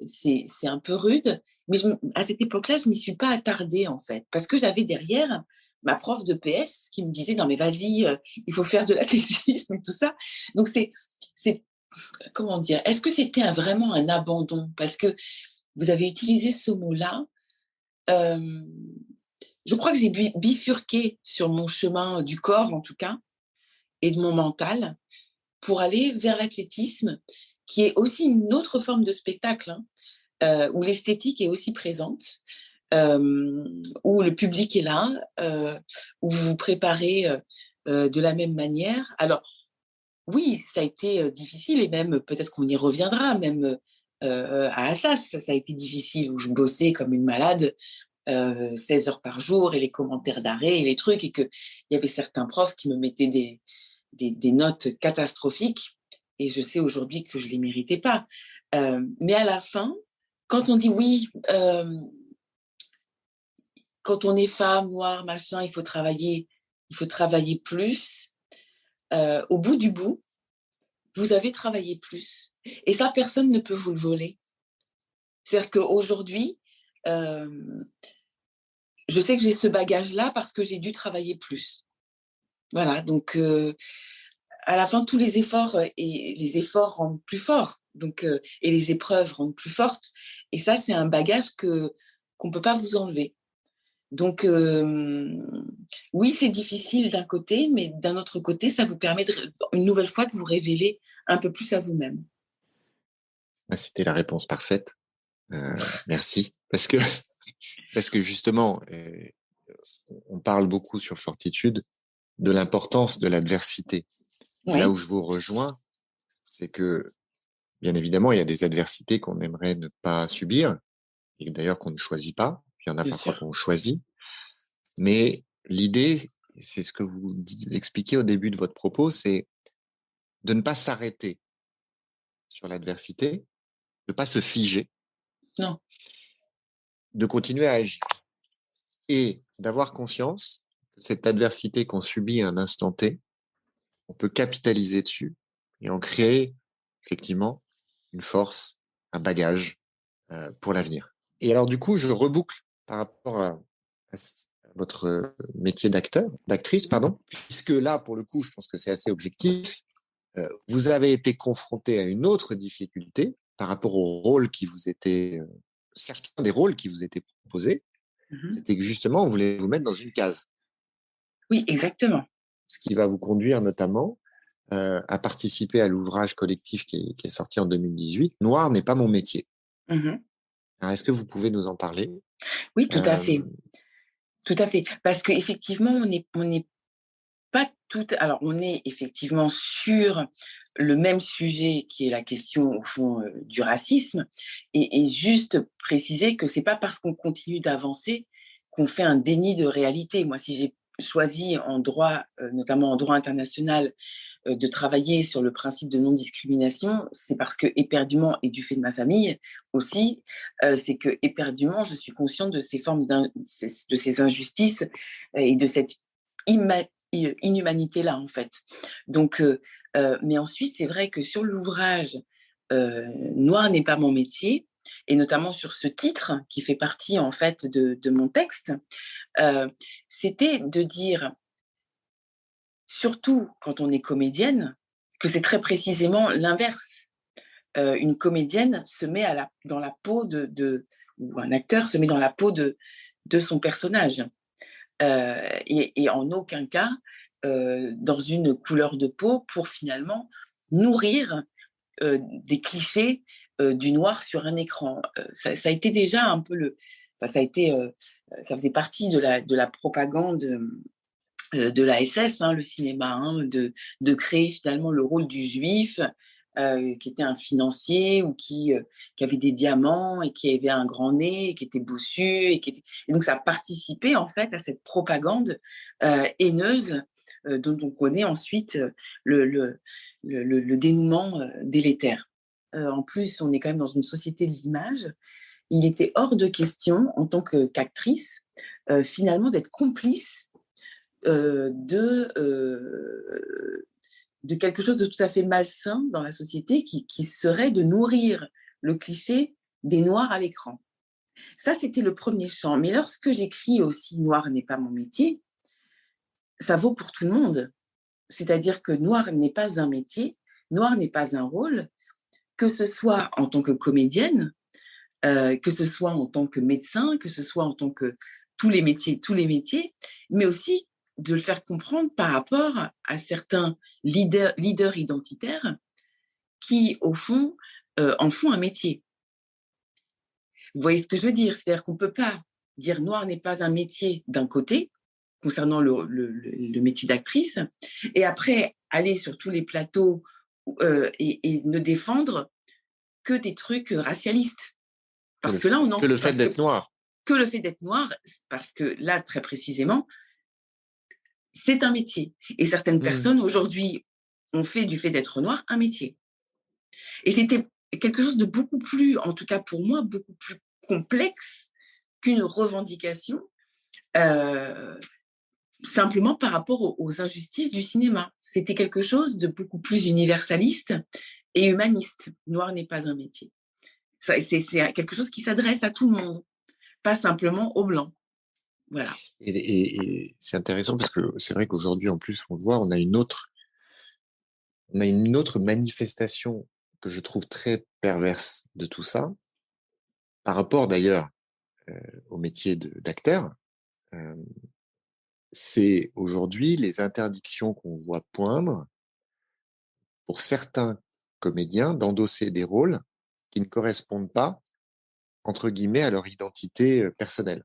c'est un peu rude. Mais à cette époque-là, je m'y suis pas attardée en fait, parce que j'avais derrière ma prof de PS qui me disait non mais vas-y, il faut faire de l'athlétisme et tout ça. Donc c'est comment dire, est-ce que c'était vraiment un abandon? Parce que vous avez utilisé ce mot-là. Euh, je crois que j'ai bifurqué sur mon chemin du corps, en tout cas, et de mon mental, pour aller vers l'athlétisme, qui est aussi une autre forme de spectacle, hein, où l'esthétique est aussi présente, où le public est là, où vous vous préparez de la même manière. Alors, oui, ça a été difficile, et même peut-être qu'on y reviendra, même à Assas, ça a été difficile, où je bossais comme une malade 16 heures par jour, et les commentaires d'arrêt et les trucs, et qu'il y avait certains profs qui me mettaient des notes catastrophiques, et je sais aujourd'hui que je ne les méritais pas. Mais à la fin, quand on dit oui, quand on est femme, noire, machin, il faut travailler plus, au bout du bout, vous avez travaillé plus. Et ça, personne ne peut vous le voler. C'est-à-dire qu'aujourd'hui, euh, je sais que j'ai ce bagage-là parce que j'ai dû travailler plus. Voilà, donc à la fin, tous les efforts et les efforts rendent plus forts, donc et les épreuves rendent plus fortes. Et ça, c'est un bagage que qu'on peut pas vous enlever. Donc oui, c'est difficile d'un côté, mais d'un autre côté, ça vous permet une nouvelle fois de vous révéler un peu plus à vous-même. C'était la réponse parfaite. Merci. Parce que justement, on parle beaucoup sur Fortitude de l'importance de l'adversité. Là Oui, où je vous rejoins, c'est que, bien évidemment, il y a des adversités qu'on aimerait ne pas subir, et d'ailleurs qu'on ne choisit pas. Il y en a bien parfois sûr. qu'on choisit. Mais l'idée, c'est ce que vous expliquez au début de votre propos, c'est de ne pas s'arrêter sur l'adversité, de ne pas se figer, Non, de continuer à agir et d'avoir conscience cette adversité qu'on subit à un instant T, on peut capitaliser dessus et en créer effectivement une force, un bagage pour l'avenir. Et alors du coup, je reboucle par rapport à votre métier d'acteur, d'actrice, pardon, puisque là, pour le coup, je pense que c'est assez objectif. Vous avez été confronté à une autre difficulté par rapport au rôle qui vous était, certains des rôles qui vous étaient proposés, Mhm. c'était que justement, on voulait vous mettre dans une case, Oui, exactement. ce qui va vous conduire notamment à participer à l'ouvrage collectif qui est sorti en 2018, Noir n'est pas mon métier. Mhm. Alors, est-ce que vous pouvez nous en parler? Oui, tout à euh, fait. Tout à fait. Parce qu'effectivement, on n'est pas tout. Alors, on est effectivement sur le même sujet qui est la question, au fond, du racisme. Et juste préciser que c'est pas parce qu'on continue d'avancer qu'on fait un déni de réalité. Moi, si j'ai choisi en droit, notamment en droit international, de travailler sur le principe de non-discrimination, c'est parce que éperdument, et du fait de ma famille aussi, c'est que éperdument, je suis consciente de ces formes de ces injustices et de cette inhumanité-là, en fait. Donc, mais ensuite, c'est vrai que sur l'ouvrage Noir n'est pas mon métier, et notamment sur ce titre qui fait partie en fait de mon texte, euh, c'était de dire, surtout quand on est comédienne, que c'est très précisément l'inverse. Une comédienne se met dans la peau ou un acteur se met dans la peau de son personnage. Et en aucun cas dans une couleur de peau pour finalement nourrir des clichés du noir sur un écran. Ça a été déjà un peu enfin, ça faisait partie de la propagande de la SS, hein, le cinéma, hein, de créer finalement le rôle du juif qui était un financier ou qui avait des diamants et qui avait un grand nez et qui était bossu. Et donc ça a participé en fait à cette propagande haineuse dont on connaît ensuite le, le, le dénouement délétère. En plus, on est quand même dans une société de l'image. Il était hors de question, en tant qu'actrice, finalement, d'être complice de quelque chose de tout à fait malsain dans la société qui serait de nourrir le cliché des Noirs à l'écran. Ça, c'était le premier champ. Mais lorsque j'écris aussi Noir n'est pas mon métier, ça vaut pour tout le monde. C'est-à-dire que Noir n'est pas un métier, Noir n'est pas un rôle, que ce soit en tant que comédienne, que ce soit en tant que médecin, que ce soit en tant que tous les métiers, mais aussi de le faire comprendre par rapport à certains leaders identitaires qui, au fond, en font un métier. Vous voyez ce que je veux dire? C'est-à-dire qu'on ne peut pas dire noir n'est pas un métier d'un côté, concernant le métier d'actrice, et après aller sur tous les plateaux et ne défendre que des trucs racialistes. Parce que là, que le fait parce que d'être noir. que le fait d'être noir, parce que là, très précisément, c'est un métier. Et certaines Mmh. personnes, aujourd'hui, ont fait du fait d'être noir un métier. Et c'était quelque chose de beaucoup plus, en tout cas pour moi, beaucoup plus complexe qu'une revendication euh, simplement par rapport aux injustices du cinéma. C'était quelque chose de beaucoup plus universaliste et humaniste. Noir n'est pas un métier. C'est quelque chose qui s'adresse à tout le monde, pas simplement aux blancs. Voilà. Et c'est intéressant parce que c'est vrai qu'aujourd'hui, en plus, on le voit, on a une autre manifestation que je trouve très perverse de tout ça, par rapport d'ailleurs au métier d'acteur. Euh, c'est aujourd'hui les interdictions qu'on voit poindre pour certains comédiens d'endosser des rôles qui ne correspondent pas, entre guillemets, à leur identité personnelle.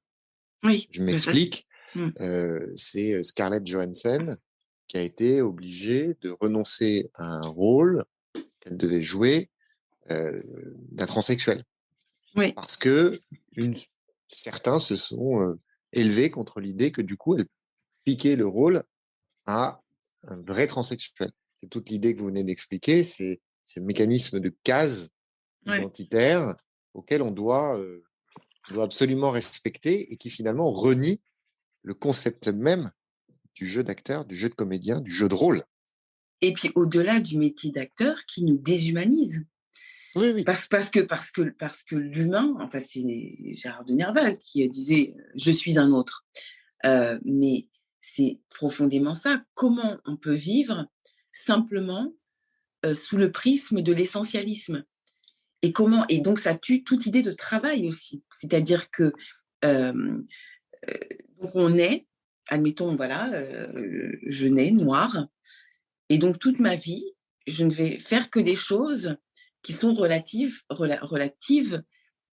Oui, Je mais ça, m'explique. C'est Scarlett Johansson qui a été obligée de renoncer à un rôle qu'elle devait jouer d'un transsexuel. oui, Parce que certains se sont élevés contre l'idée que du coup, elle piquait le rôle à un vrai transsexuel. C'est toute l'idée que vous venez d'expliquer, c'est le mécanisme de case oui, identitaire auquel on doit absolument respecter et qui finalement renie le concept même du jeu d'acteur, du jeu de comédien, du jeu de rôle. Et puis au-delà du métier d'acteur qui nous déshumanise. Oui, oui. Parce que l'humain, enfin c'est Gérard de Nerval qui disait je suis un autre. Mais c'est profondément ça. Comment on peut vivre simplement sous le prisme de l'essentialisme et donc ça tue toute idée de travail aussi. C'est-à-dire que donc on est, admettons, voilà, je nais noire, et donc toute ma vie, je ne vais faire que des choses qui sont relatives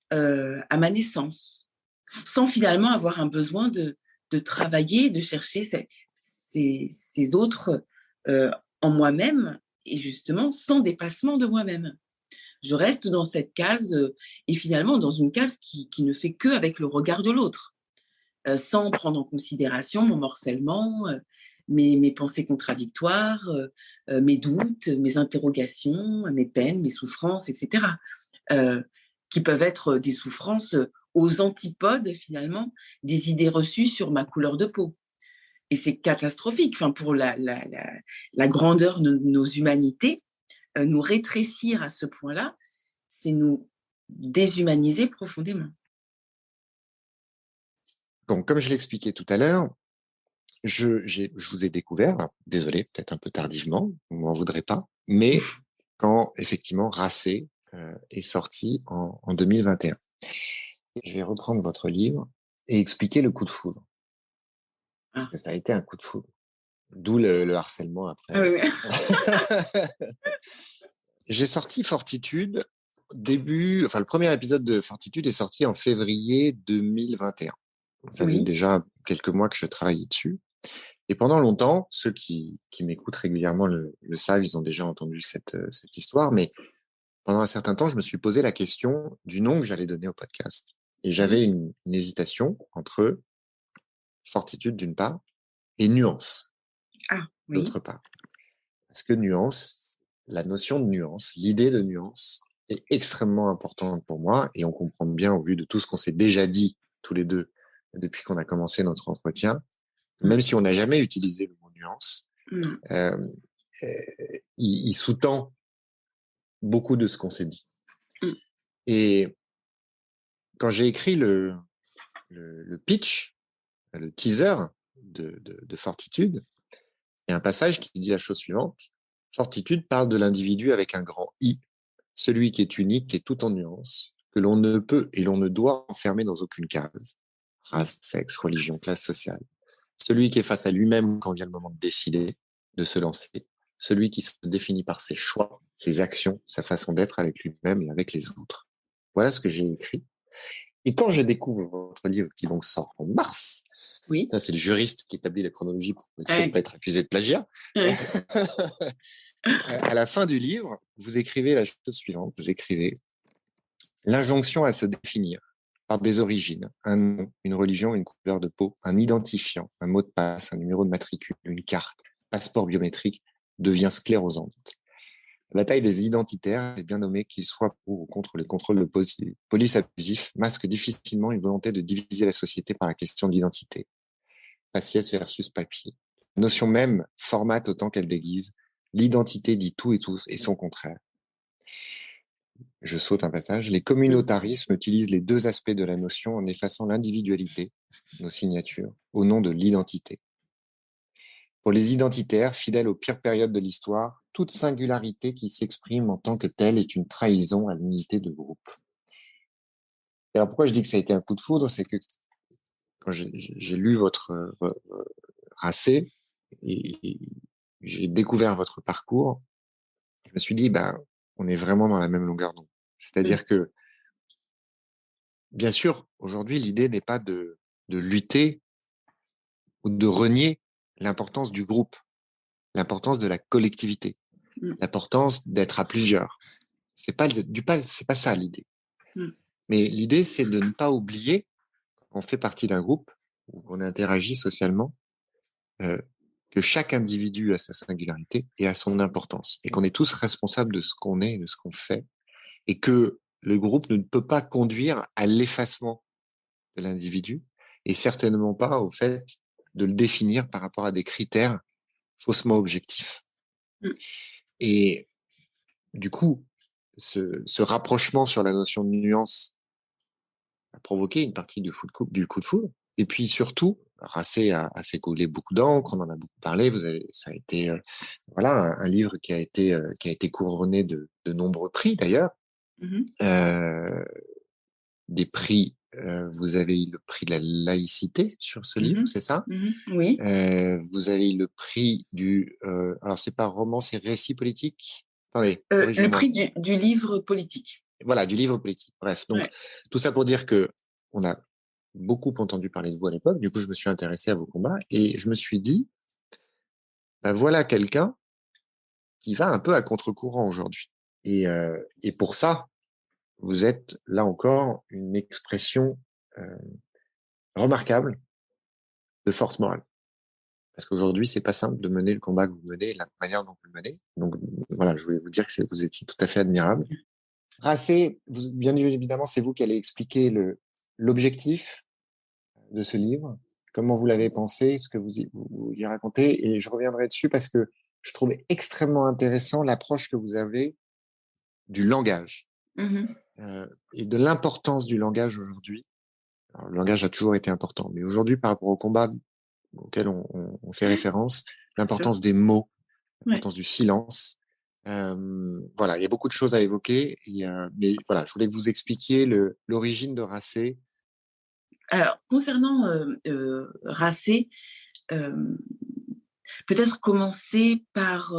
à ma naissance, sans finalement avoir un besoin de travailler, de chercher ces autres en moi-même, et justement sans dépassement de moi-même. Je reste dans cette case, et finalement dans une case qui ne fait que avec le regard de l'autre, sans prendre en considération mon morcellement, mes pensées contradictoires, mes doutes, mes interrogations, mes peines, mes souffrances, etc. Euh, qui peuvent être des souffrances aux antipodes finalement des idées reçues sur ma couleur de peau. Et c'est catastrophique, enfin, pour la grandeur de nos humanités, nous rétrécir à ce point-là, c'est nous déshumaniser profondément. Donc, comme je l'expliquais tout à l'heure, je vous ai découvert, désolé, peut-être un peu tardivement, vous m'en voudrez pas, mais quand effectivement Racé est sorti en 2021. Je vais reprendre votre livre et expliquer le coup de foudre. Parce que ça a été un coup de foudre. D'où le harcèlement après. Ah oui, oui. J'ai sorti Fortitude le premier épisode de Fortitude est sorti en février 2021. Ça faisait déjà quelques mois que je travaillais dessus. Et pendant longtemps, ceux qui m'écoutent régulièrement le savent, ils ont déjà entendu cette histoire, mais pendant un certain temps, je me suis posé la question du nom que j'allais donner au podcast. Et j'avais une hésitation entre Fortitude d'une part et Nuance d'autre part. Parce que nuance, la notion de nuance, l'idée de nuance est extrêmement importante pour moi, et on comprend bien au vu de tout ce qu'on s'est déjà dit tous les deux depuis qu'on a commencé notre entretien, même si on n'a jamais utilisé le mot nuance, il sous-tend beaucoup de ce qu'on s'est dit. Et quand j'ai écrit le pitch, le teaser de Fortitude, il y a un passage qui dit la chose suivante: Fortitude parle de l'individu avec un grand I, celui qui est unique et tout en nuances, que l'on ne peut et l'on ne doit enfermer dans aucune case, race, sexe, religion, classe sociale. Celui qui est face à lui-même quand vient le moment de décider, de se lancer. Celui qui se définit par ses choix, ses actions, sa façon d'être avec lui-même et avec les autres. Voilà ce que j'ai écrit. Et quand je découvre votre livre, qui donc sort en mars, ça c'est le juriste qui établit la chronologie pour ne pas être accusé de plagiat. À la fin du livre, vous écrivez la chose suivante. Vous écrivez: l'injonction à se définir par des origines, un nom, une religion, une couleur de peau, un identifiant, un mot de passe, un numéro de matricule, une carte, passeport biométrique, devient sclérosante. La bataille des identitaires est bien nommée, qu'ils soient pour ou contre les contrôles de police abusifs, masque difficilement une volonté de diviser la société par la question d'identité. Faciès versus papier. La notion même formate autant qu'elle déguise. L'identité dit tout et tous et son contraire. Je saute un passage. Les communautarismes utilisent les deux aspects de la notion en effaçant l'individualité, nos signatures, au nom de l'identité. Pour les identitaires, fidèles aux pires périodes de l'histoire, toute singularité qui s'exprime en tant que telle est une trahison à l'unité de groupe. Et alors pourquoi je dis que ça a été un coup de foudre, c'est que quand j'ai lu votre Racé et j'ai découvert votre parcours, je me suis dit, on est vraiment dans la même longueur d'onde. C'est-à-dire que, bien sûr, aujourd'hui, l'idée n'est pas de lutter ou de renier l'importance du groupe, l'importance de la collectivité, l'importance d'être à plusieurs. C'est pas ça l'idée. Mais l'idée, c'est de ne pas oublier qu'on fait partie d'un groupe où on interagit socialement, que chaque individu a sa singularité et a son importance, et qu'on est tous responsables de ce qu'on est, de ce qu'on fait, et que le groupe ne peut pas conduire à l'effacement de l'individu, et certainement pas au fait de le définir par rapport à des critères faussement objectifs. Mm. Et du coup, ce rapprochement sur la notion de nuance a provoqué une partie du coup de foudre. Et puis surtout, Racé a fait couler beaucoup d'encre, on en a beaucoup parlé. Ça a été voilà un livre qui a été couronné de nombreux prix d'ailleurs. Mhm. Euh, des prix. Vous avez eu le prix de la laïcité sur ce livre, Mhm. c'est ça? Mhm. Oui. Vous avez eu le prix du. Alors c'est pas roman, c'est récit politique. Attendez, Le corrigez-moi. prix du livre politique. Voilà, du livre politique. Bref, donc Ouais. tout ça pour dire que on a beaucoup entendu parler de vous à l'époque. Du coup, je me suis intéressé à vos combats et je me suis dit, bah voilà quelqu'un qui va un peu à contre-courant aujourd'hui. Et pour ça, vous êtes là encore une expression euh, remarquable de force morale. Parce qu'aujourd'hui, c'est pas simple de mener le combat que vous menez, la manière dont vous le menez. Donc voilà, je voulais vous dire que vous étiez tout à fait admirable. Racé, bien évidemment, c'est vous qui allez expliquer l'objectif de ce livre, comment vous l'avez pensé, ce que vous y racontez, et je reviendrai dessus parce que je trouve extrêmement intéressant l'approche que vous avez du langage Mhm. et de l'importance du langage aujourd'hui. Alors, le langage a toujours été important, mais aujourd'hui, par rapport au combat auquel on fait référence, Bien sûr. l'importance des mots, Ouais. l'importance du silence. Voilà, il y a beaucoup de choses à évoquer, mais voilà, je voulais que vous expliquiez l'origine de Racé. Alors, concernant Racé, euh, peut-être commencer par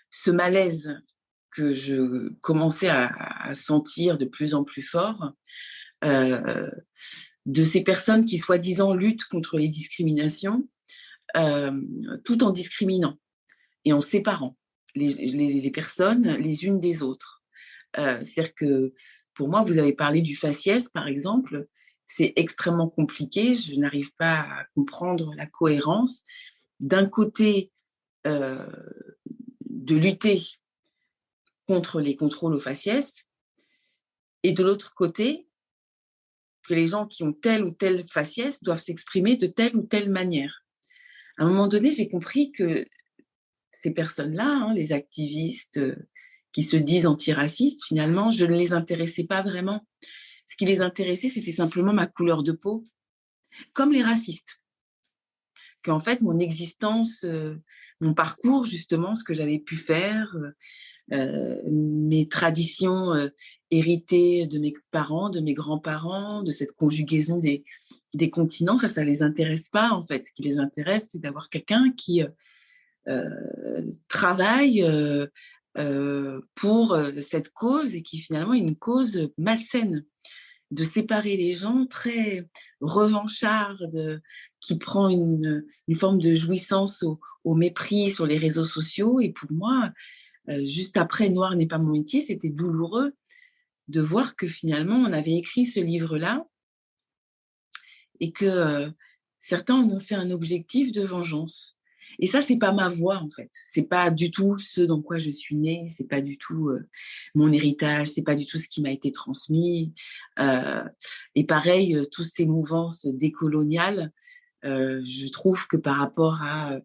ce malaise que je commençais à sentir de plus en plus fort euh, de ces personnes qui, soi-disant, luttent contre les discriminations, euh, tout en discriminant et en séparant les personnes les unes des autres. C'est-à-dire que pour moi, vous avez parlé du faciès, par exemple, c'est extrêmement compliqué, je n'arrive pas à comprendre la cohérence. D'un côté, euh, de lutter contre les contrôles au faciès, et de l'autre côté, que les gens qui ont telle ou telle faciès doivent s'exprimer de telle ou telle manière. À un moment donné, j'ai compris que ces personnes-là, hein, les activistes qui se disent antiracistes, finalement, je ne les intéressais pas vraiment. Ce qui les intéressait, c'était simplement ma couleur de peau, comme les racistes. Qu'en fait, mon existence, mon parcours, justement, ce que j'avais pu faire, mes traditions héritées de mes parents, de mes grands-parents, de cette conjugaison des continents, ça les intéresse pas, en fait. Ce qui les intéresse, c'est d'avoir quelqu'un qui travaille pour cette cause et qui finalement est une cause malsaine, de séparer les gens, très revancharde, qui prend une forme de jouissance au mépris sur les réseaux sociaux. Et pour moi, juste après Noir n'est pas mon métier, c'était douloureux de voir que finalement on avait écrit ce livre-là et que certains en ont fait un objectif de vengeance. Et ça, c'est pas ma voix en fait. C'est pas du tout ce dans quoi je suis née. C'est pas du tout mon héritage. C'est pas du tout ce qui m'a été transmis. Et pareil, toutes ces mouvances décoloniales. Je trouve que par rapport à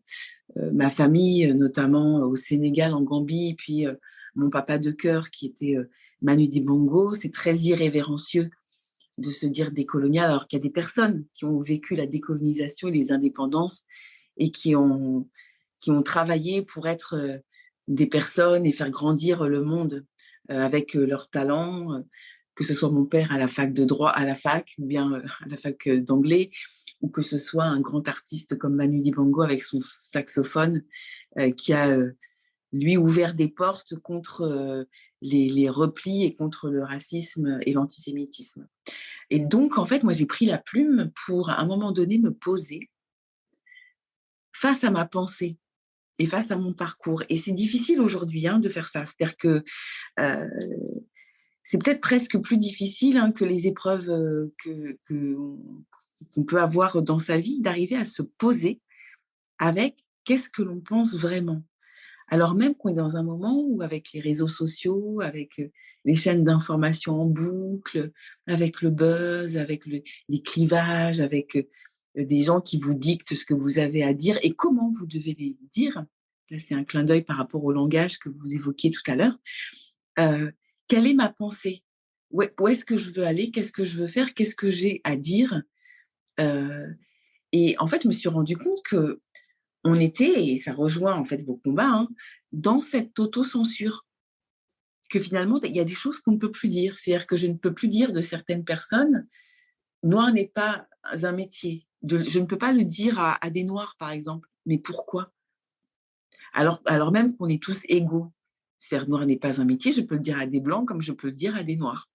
ma famille, notamment au Sénégal, en Gambie, puis mon papa de cœur qui était Manu Dibango, c'est très irrévérencieux de se dire décolonial, alors qu'il y a des personnes qui ont vécu la décolonisation et les indépendances et qui ont travaillé pour être des personnes et faire grandir le monde avec leur talent, que ce soit mon père à la fac de droit, à la fac, ou bien à la fac d'anglais, ou que ce soit un grand artiste comme Manu Dibango avec son saxophone, qui a lui ouvert des portes contre les replis et contre le racisme et l'antisémitisme. Et donc, en fait, moi, j'ai pris la plume pour, à un moment donné, me poser face à ma pensée et face à mon parcours. Et c'est difficile aujourd'hui de faire ça. C'est-à-dire que euh, c'est peut-être presque plus difficile que les épreuves qu'on peut avoir dans sa vie, d'arriver à se poser avec qu'est-ce que l'on pense vraiment. Alors même qu'on est dans un moment où, avec les réseaux sociaux, avec les chaînes d'information en boucle, avec le buzz, avec les clivages, avec des gens qui vous dictent ce que vous avez à dire et comment vous devez les dire. Là, c'est un clin d'œil par rapport au langage que vous évoquiez tout à l'heure. Quelle est ma pensée? Où est-ce que je veux aller? Qu'est-ce que je veux faire? Qu'est-ce que j'ai à dire? Et en fait, je me suis rendu compte que on était, et ça rejoint en fait vos combats, hein, dans cette autocensure. Que finalement, il y a des choses qu'on ne peut plus dire. C'est-à-dire que je ne peux plus dire de certaines personnes, noir n'est pas un métier. Je ne peux pas le dire à des noirs, par exemple. Mais pourquoi? Alors même qu'on est tous égaux. C'est-à-dire, noir n'est pas un métier, je peux le dire à des blancs comme je peux le dire à des noirs.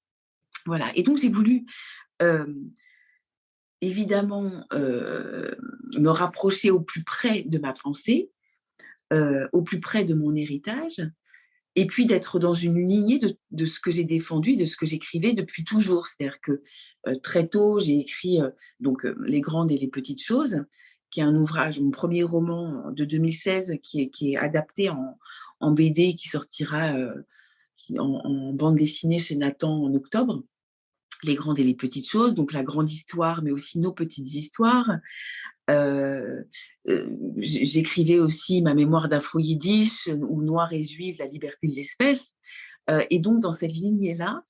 Voilà. Et donc, j'ai voulu euh, évidemment me rapprocher au plus près de ma pensée, au plus près de mon héritage, et puis d'être dans une lignée de ce que j'ai défendu, de ce que j'écrivais depuis toujours. C'est-à-dire que très tôt, j'ai écrit Les grandes et les petites choses, qui est un ouvrage, mon premier roman de 2016, qui est adapté en BD, qui sortira en bande dessinée chez Nathan en octobre. Les grandes et les petites choses, donc la grande histoire, mais aussi nos petites histoires. Euh, J'écrivais aussi ma mémoire d'afro-yiddish ou Noir et juive, la liberté de l'espèce. Et donc, dans cette lignée-là,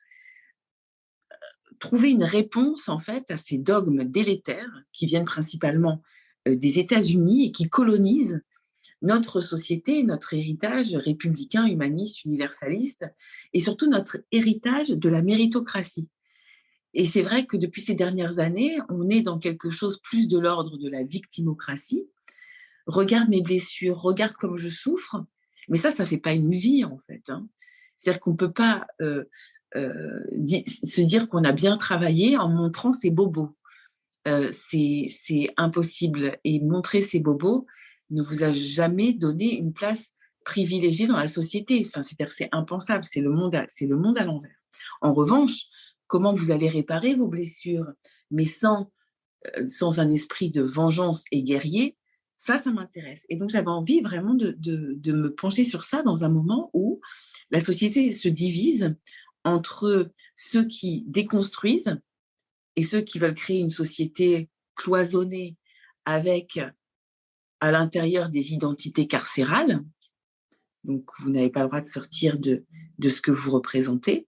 trouver une réponse en fait à ces dogmes délétères qui viennent principalement des États-Unis et qui colonisent notre société, notre héritage républicain, humaniste, universaliste, et surtout notre héritage de la méritocratie. Et c'est vrai que depuis ces dernières années, on est dans quelque chose plus de l'ordre de la victimocratie. Regarde mes blessures, regarde comme je souffre. Mais ça ne fait pas une vie, en fait. Hein. C'est-à-dire qu'on ne peut pas se dire qu'on a bien travaillé en montrant ses bobos. C'est impossible. Et montrer ses bobos ne vous a jamais donné une place privilégiée dans la société. Enfin, c'est-à-dire c'est impensable. C'est le monde à l'envers. En revanche, comment vous allez réparer vos blessures, mais sans un esprit de vengeance et guerrier, ça m'intéresse. Et donc, j'avais envie vraiment de me pencher sur ça dans un moment où la société se divise entre ceux qui déconstruisent et ceux qui veulent créer une société cloisonnée avec à l'intérieur des identités carcérales. Donc, vous n'avez pas le droit de sortir de ce que vous représentez.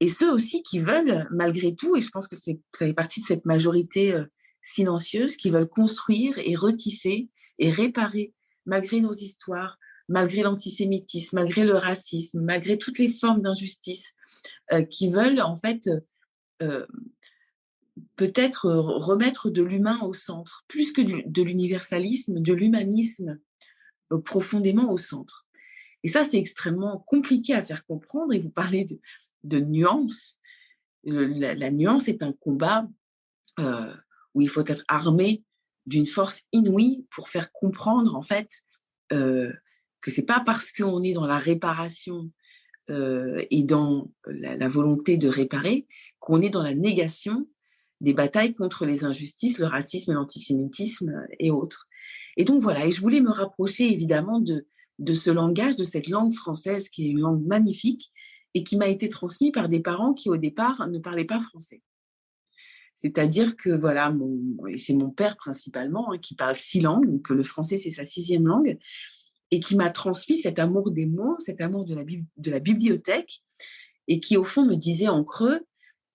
Et ceux aussi qui veulent, malgré tout, et je pense que ça fait partie de cette majorité silencieuse, qui veulent construire et retisser et réparer, malgré nos histoires, malgré l'antisémitisme, malgré le racisme, malgré toutes les formes d'injustice, qui veulent en fait peut-être remettre de l'humain au centre, plus que de l'universalisme, de l'humanisme profondément au centre. Et ça, c'est extrêmement compliqué à faire comprendre. Et vous parlez de nuances. La nuance est un combat où il faut être armé d'une force inouïe pour faire comprendre, en fait, que ce n'est pas parce qu'on est dans la réparation et dans la volonté de réparer qu'on est dans la négation des batailles contre les injustices, le racisme, l'antisémitisme et autres. Et donc voilà, et je voulais me rapprocher évidemment de ce langage, de cette langue française qui est une langue magnifique et qui m'a été transmise par des parents qui au départ ne parlaient pas français. C'est-à-dire que voilà, c'est mon père principalement qui parle 6 langues, donc le français c'est sa 6e langue, et qui m'a transmis cet amour des mots, cet amour de la bibliothèque, et qui au fond me disait en creux,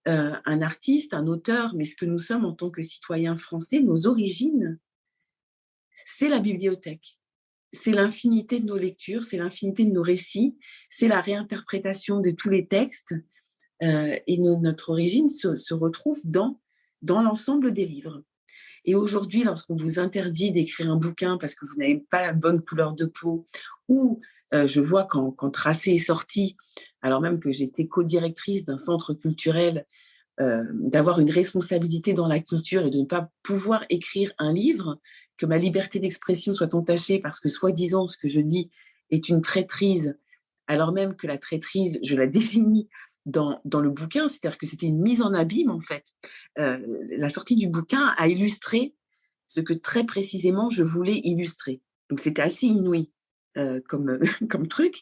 un artiste, un auteur, mais ce que nous sommes en tant que citoyens français, nos origines, c'est la bibliothèque. C'est l'infinité de nos lectures, c'est l'infinité de nos récits, c'est la réinterprétation de tous les textes, et notre origine se retrouve dans l'ensemble des livres. Et aujourd'hui, lorsqu'on vous interdit d'écrire un bouquin parce que vous n'avez pas la bonne couleur de peau, ou je vois quand Tracé est sorti, alors même que j'étais co-directrice d'un centre culturel, d'avoir une responsabilité dans la culture et de ne pas pouvoir écrire un livre, que ma liberté d'expression soit entachée parce que soi-disant ce que je dis est une traîtrise, alors même que la traîtrise, je la définis dans le bouquin, c'est-à-dire que c'était une mise en abîme en fait. La sortie du bouquin a illustré ce que très précisément je voulais illustrer. Donc c'était assez inouï comme truc,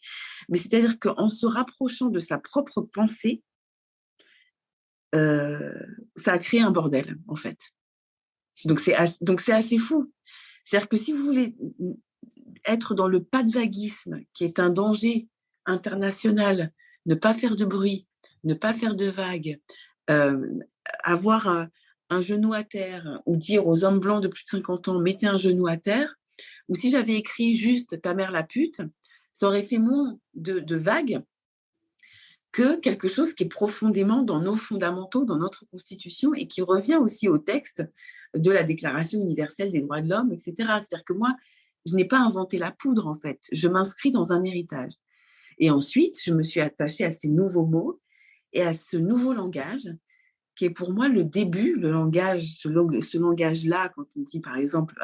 mais c'est-à-dire qu'en se rapprochant de sa propre pensée, ça a créé un bordel, en fait. Donc c'est assez fou. C'est-à-dire que si vous voulez être dans le pas de vaguisme, qui est un danger international, ne pas faire de bruit, ne pas faire de vagues, euh, avoir un genou à terre ou dire aux hommes blancs de plus de 50 ans, mettez un genou à terre, ou si j'avais écrit juste ta mère la pute, ça aurait fait moins de vagues que quelque chose qui est profondément dans nos fondamentaux, dans notre constitution et qui revient aussi au texte de la Déclaration universelle des droits de l'homme, etc. C'est-à-dire que moi, je n'ai pas inventé la poudre, en fait. Je m'inscris dans un héritage. Et ensuite, je me suis attachée à ces nouveaux mots et à ce nouveau langage qui est pour moi le début, le langage, ce langage-là, quand on dit par exemple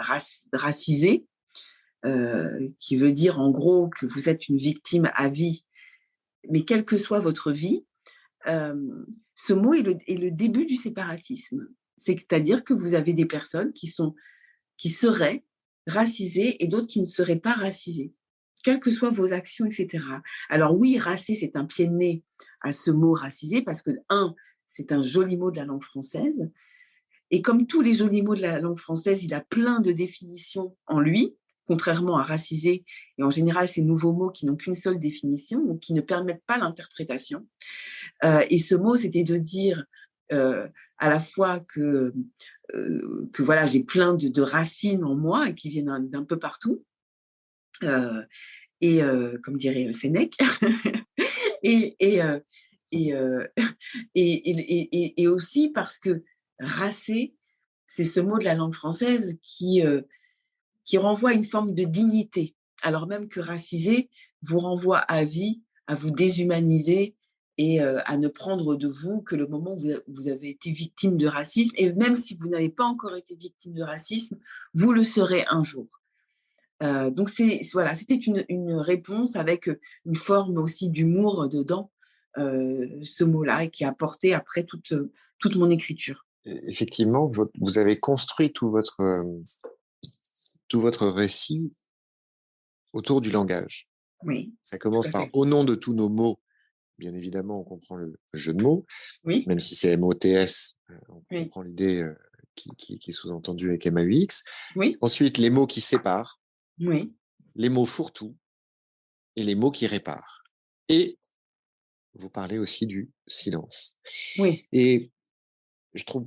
racisé, qui veut dire en gros que vous êtes une victime à vie, mais quelle que soit votre vie, euh, ce mot est le début du séparatisme. C'est-à-dire que vous avez des personnes qui seraient racisées et d'autres qui ne seraient pas racisées, quelles que soient vos actions, etc. Alors oui, racé, c'est un pied de nez à ce mot racisé parce que, c'est un joli mot de la langue française. Et comme tous les jolis mots de la langue française, il a plein de définitions en lui, contrairement à racisé. Et en général, ces nouveaux mots qui n'ont qu'une seule définition ou qui ne permettent pas l'interprétation. Et ce mot, c'était de dire à la fois que voilà, j'ai plein de racines en moi et qui viennent d'un peu partout. Et comme dirait Sénèque, et, et, euh, et, euh, et aussi parce que racé, c'est ce mot de la langue française qui renvoie à une forme de dignité, alors même que racisé vous renvoie à vie, à vous déshumaniser et à ne prendre de vous que le moment où vous avez été victime de racisme. Et même si vous n'avez pas encore été victime de racisme, vous le serez un jour. Donc voilà, c'était une réponse avec une forme aussi d'humour dedans, ce mot-là, et qui a porté après toute mon écriture. Effectivement, vous avez construit tout votre récit autour du langage. Oui, Ça tout commence à par fait. au nom de tous nos mots. Bien évidemment, on comprend le jeu de mots, Oui, même si c'est MOTS, on oui, comprend l'idée qui est sous-entendue avec MAUX. oui, Ensuite, les mots qui séparent, oui, les mots fourre-tout et les mots qui réparent. Et vous parlez aussi du silence. oui, Et je trouve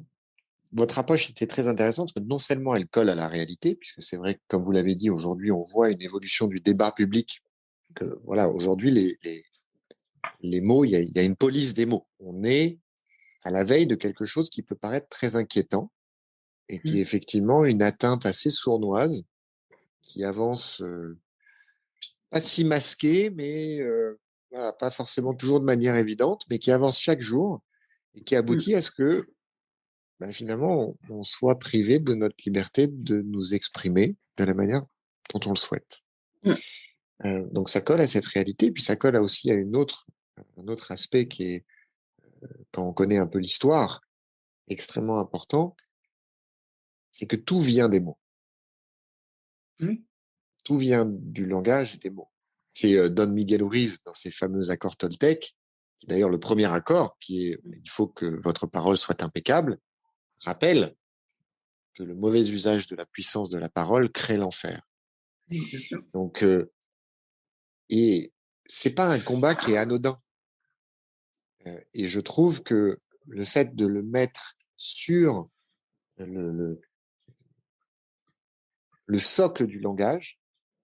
votre approche était très intéressante parce que non seulement elle colle à la réalité, puisque c'est vrai que, comme vous l'avez dit, aujourd'hui, on voit une évolution du débat public. Que, voilà, aujourd'hui, les mots, il y a une police des mots. On est à la veille de quelque chose qui peut paraître très inquiétant et qui est mm, effectivement une atteinte assez sournoise qui avance, pas si masquée, mais voilà, pas forcément toujours de manière évidente, mais qui avance chaque jour et qui mm, aboutit à ce que ben, finalement on soit privé de notre liberté de nous exprimer de la manière dont on le souhaite. mm, Donc ça colle à cette réalité, puis ça colle aussi à un autre aspect qui est, quand on connaît un peu l'histoire, extrêmement important, c'est que tout vient des mots. oui, Tout vient du langage et des mots. C'est Don Miguel Ruiz dans ses fameux accords Toltec, qui d'ailleurs le premier accord, qui est il faut que votre parole soit impeccable, rappelle que le mauvais usage de la puissance de la parole crée l'enfer. oui, bien sûr. Donc, et c'est pas un combat qui est anodin. Et je trouve que le fait de le mettre sur le, le, le socle du langage,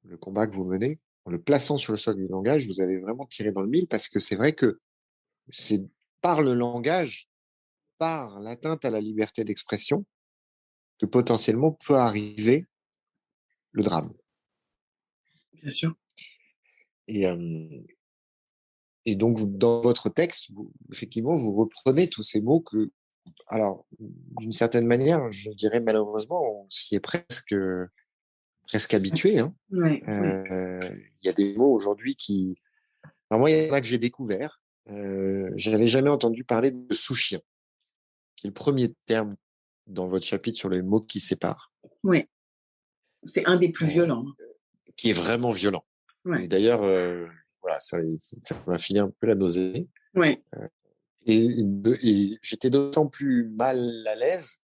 le combat que vous menez, en le plaçant sur le socle du langage, vous avez vraiment tiré dans le mille parce que c'est vrai que c'est par le langage, par l'atteinte à la liberté d'expression, que potentiellement peut arriver le drame. Bien sûr. Et, et donc, dans votre texte, effectivement, vous reprenez tous ces mots que, alors, d'une certaine manière, je dirais malheureusement, on s'y est presque habitué. Hein. Oui, oui. Il y a des mots aujourd'hui qui... Alors moi, il y en a que j'ai découvert. Je n'avais jamais entendu parler de sous-chien, qui est le premier terme dans votre chapitre sur les mots qui séparent, Oui. C'est un des plus violents. qui est vraiment violent. Et Oui, d'ailleurs, voilà, ça m'a fini un peu la nausée. oui, Et j'étais d'autant plus mal à l'aise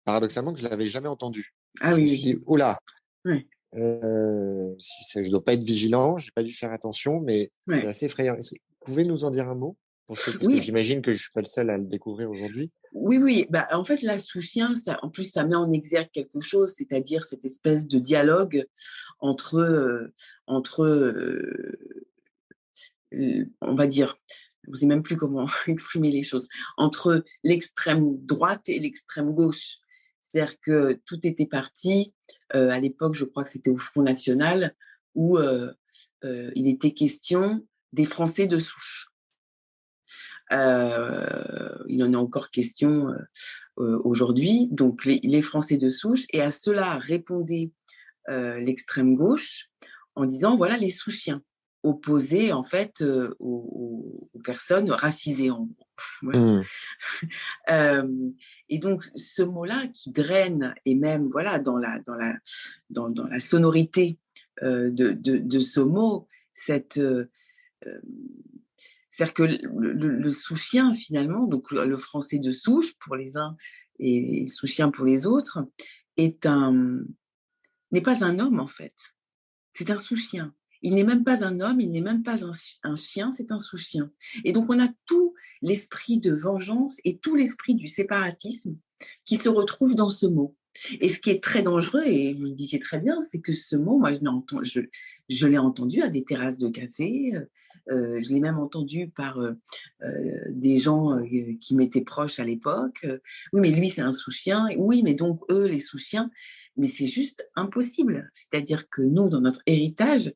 paradoxalement, que je ne l'avais jamais entendu. Ah Je me oui, suis oui. dit, oh là, Ouais, je ne dois pas être vigilant, je n'ai pas dû faire attention, mais c'est ouais. assez effrayant. Est-ce que vous pouvez nous en dire un mot parce que Oui, j'imagine que je ne suis pas le seul à le découvrir aujourd'hui. oui, oui. Bah, en fait, la sous-chien, en plus, ça met en exergue quelque chose, c'est-à-dire cette espèce de dialogue entre on va dire, je ne sais même plus comment exprimer les choses, entre l'extrême droite et l'extrême gauche. C'est-à-dire que tout était parti, à l'époque, je crois que c'était au Front National, où il était question des Français de souche. Il en est encore question aujourd'hui. Donc, les Français de souche, et à cela répondait l'extrême gauche en disant voilà les sous-chiens, opposés en fait aux personnes racisées en gros. Voilà. Mmh. Et donc ce mot-là qui draine, et même voilà dans la sonorité de ce mot, c'est-à-dire que le sous-chien finalement, donc le français de souche pour les uns et le sous-chien pour les autres, est n'est pas un homme en fait. C'est un sous-chien. Il n'est même pas un homme, il n'est même pas un chien, c'est un sous-chien. Et donc, on a tout l'esprit de vengeance et tout l'esprit du séparatisme qui se retrouve dans ce mot. Et ce qui est très dangereux, et vous le disiez très bien, c'est que ce mot, moi, je l'ai entendu à des terrasses de café, je l'ai même entendu par des gens qui m'étaient proches à l'époque. Oui, mais lui, c'est un sous-chien. Oui, mais donc, eux, les sous-chiens. Mais c'est juste impossible. C'est-à-dire que nous, dans notre héritage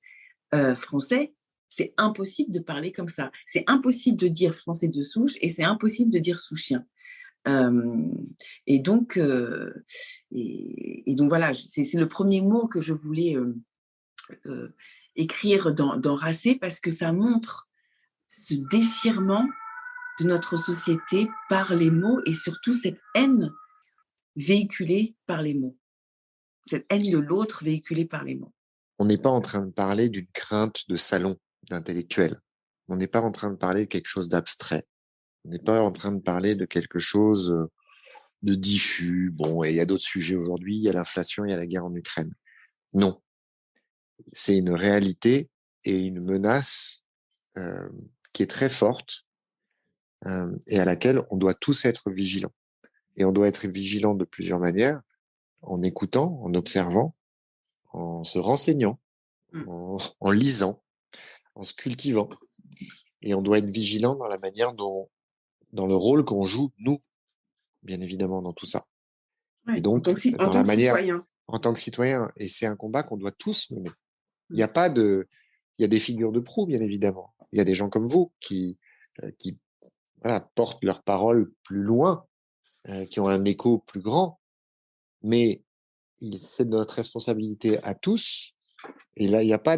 français, c'est impossible de parler comme ça. C'est impossible de dire français de souche et c'est impossible de dire sous-chien. Euh, et, donc, et donc, voilà, c'est le premier mot que je voulais euh, écrire dans Racé parce que ça montre ce déchirement de notre société par les mots et surtout cette haine véhiculée par les mots. Cette haine de l'autre véhiculée par les mots. On n'est pas en train de parler d'une crainte de salon, d'intellectuel. On n'est pas en train de parler de quelque chose d'abstrait. On n'est pas en train de parler de quelque chose de diffus. Bon, et il y a d'autres sujets aujourd'hui. Il y a l'inflation, il y a la guerre en Ukraine. Non, c'est une réalité et une menace euh, qui est très forte et à laquelle on doit tous être vigilants. Et on doit être vigilant de plusieurs manières, en écoutant, en observant, en se renseignant, en lisant, en se cultivant. Et on doit être vigilant dans la manière dans le rôle qu'on joue, nous, bien évidemment, dans tout ça. Et Ouais, donc, en dans tant la que manière, citoyen. en tant que citoyen, et c'est un combat qu'on doit tous mener. Il n'y a pas de, il y a des figures de proue, bien évidemment. Il y a des gens comme vous qui voilà, portent leurs paroles plus loin, qui ont un écho plus grand, mais c'est de notre responsabilité à tous. Et là, il n'y a pas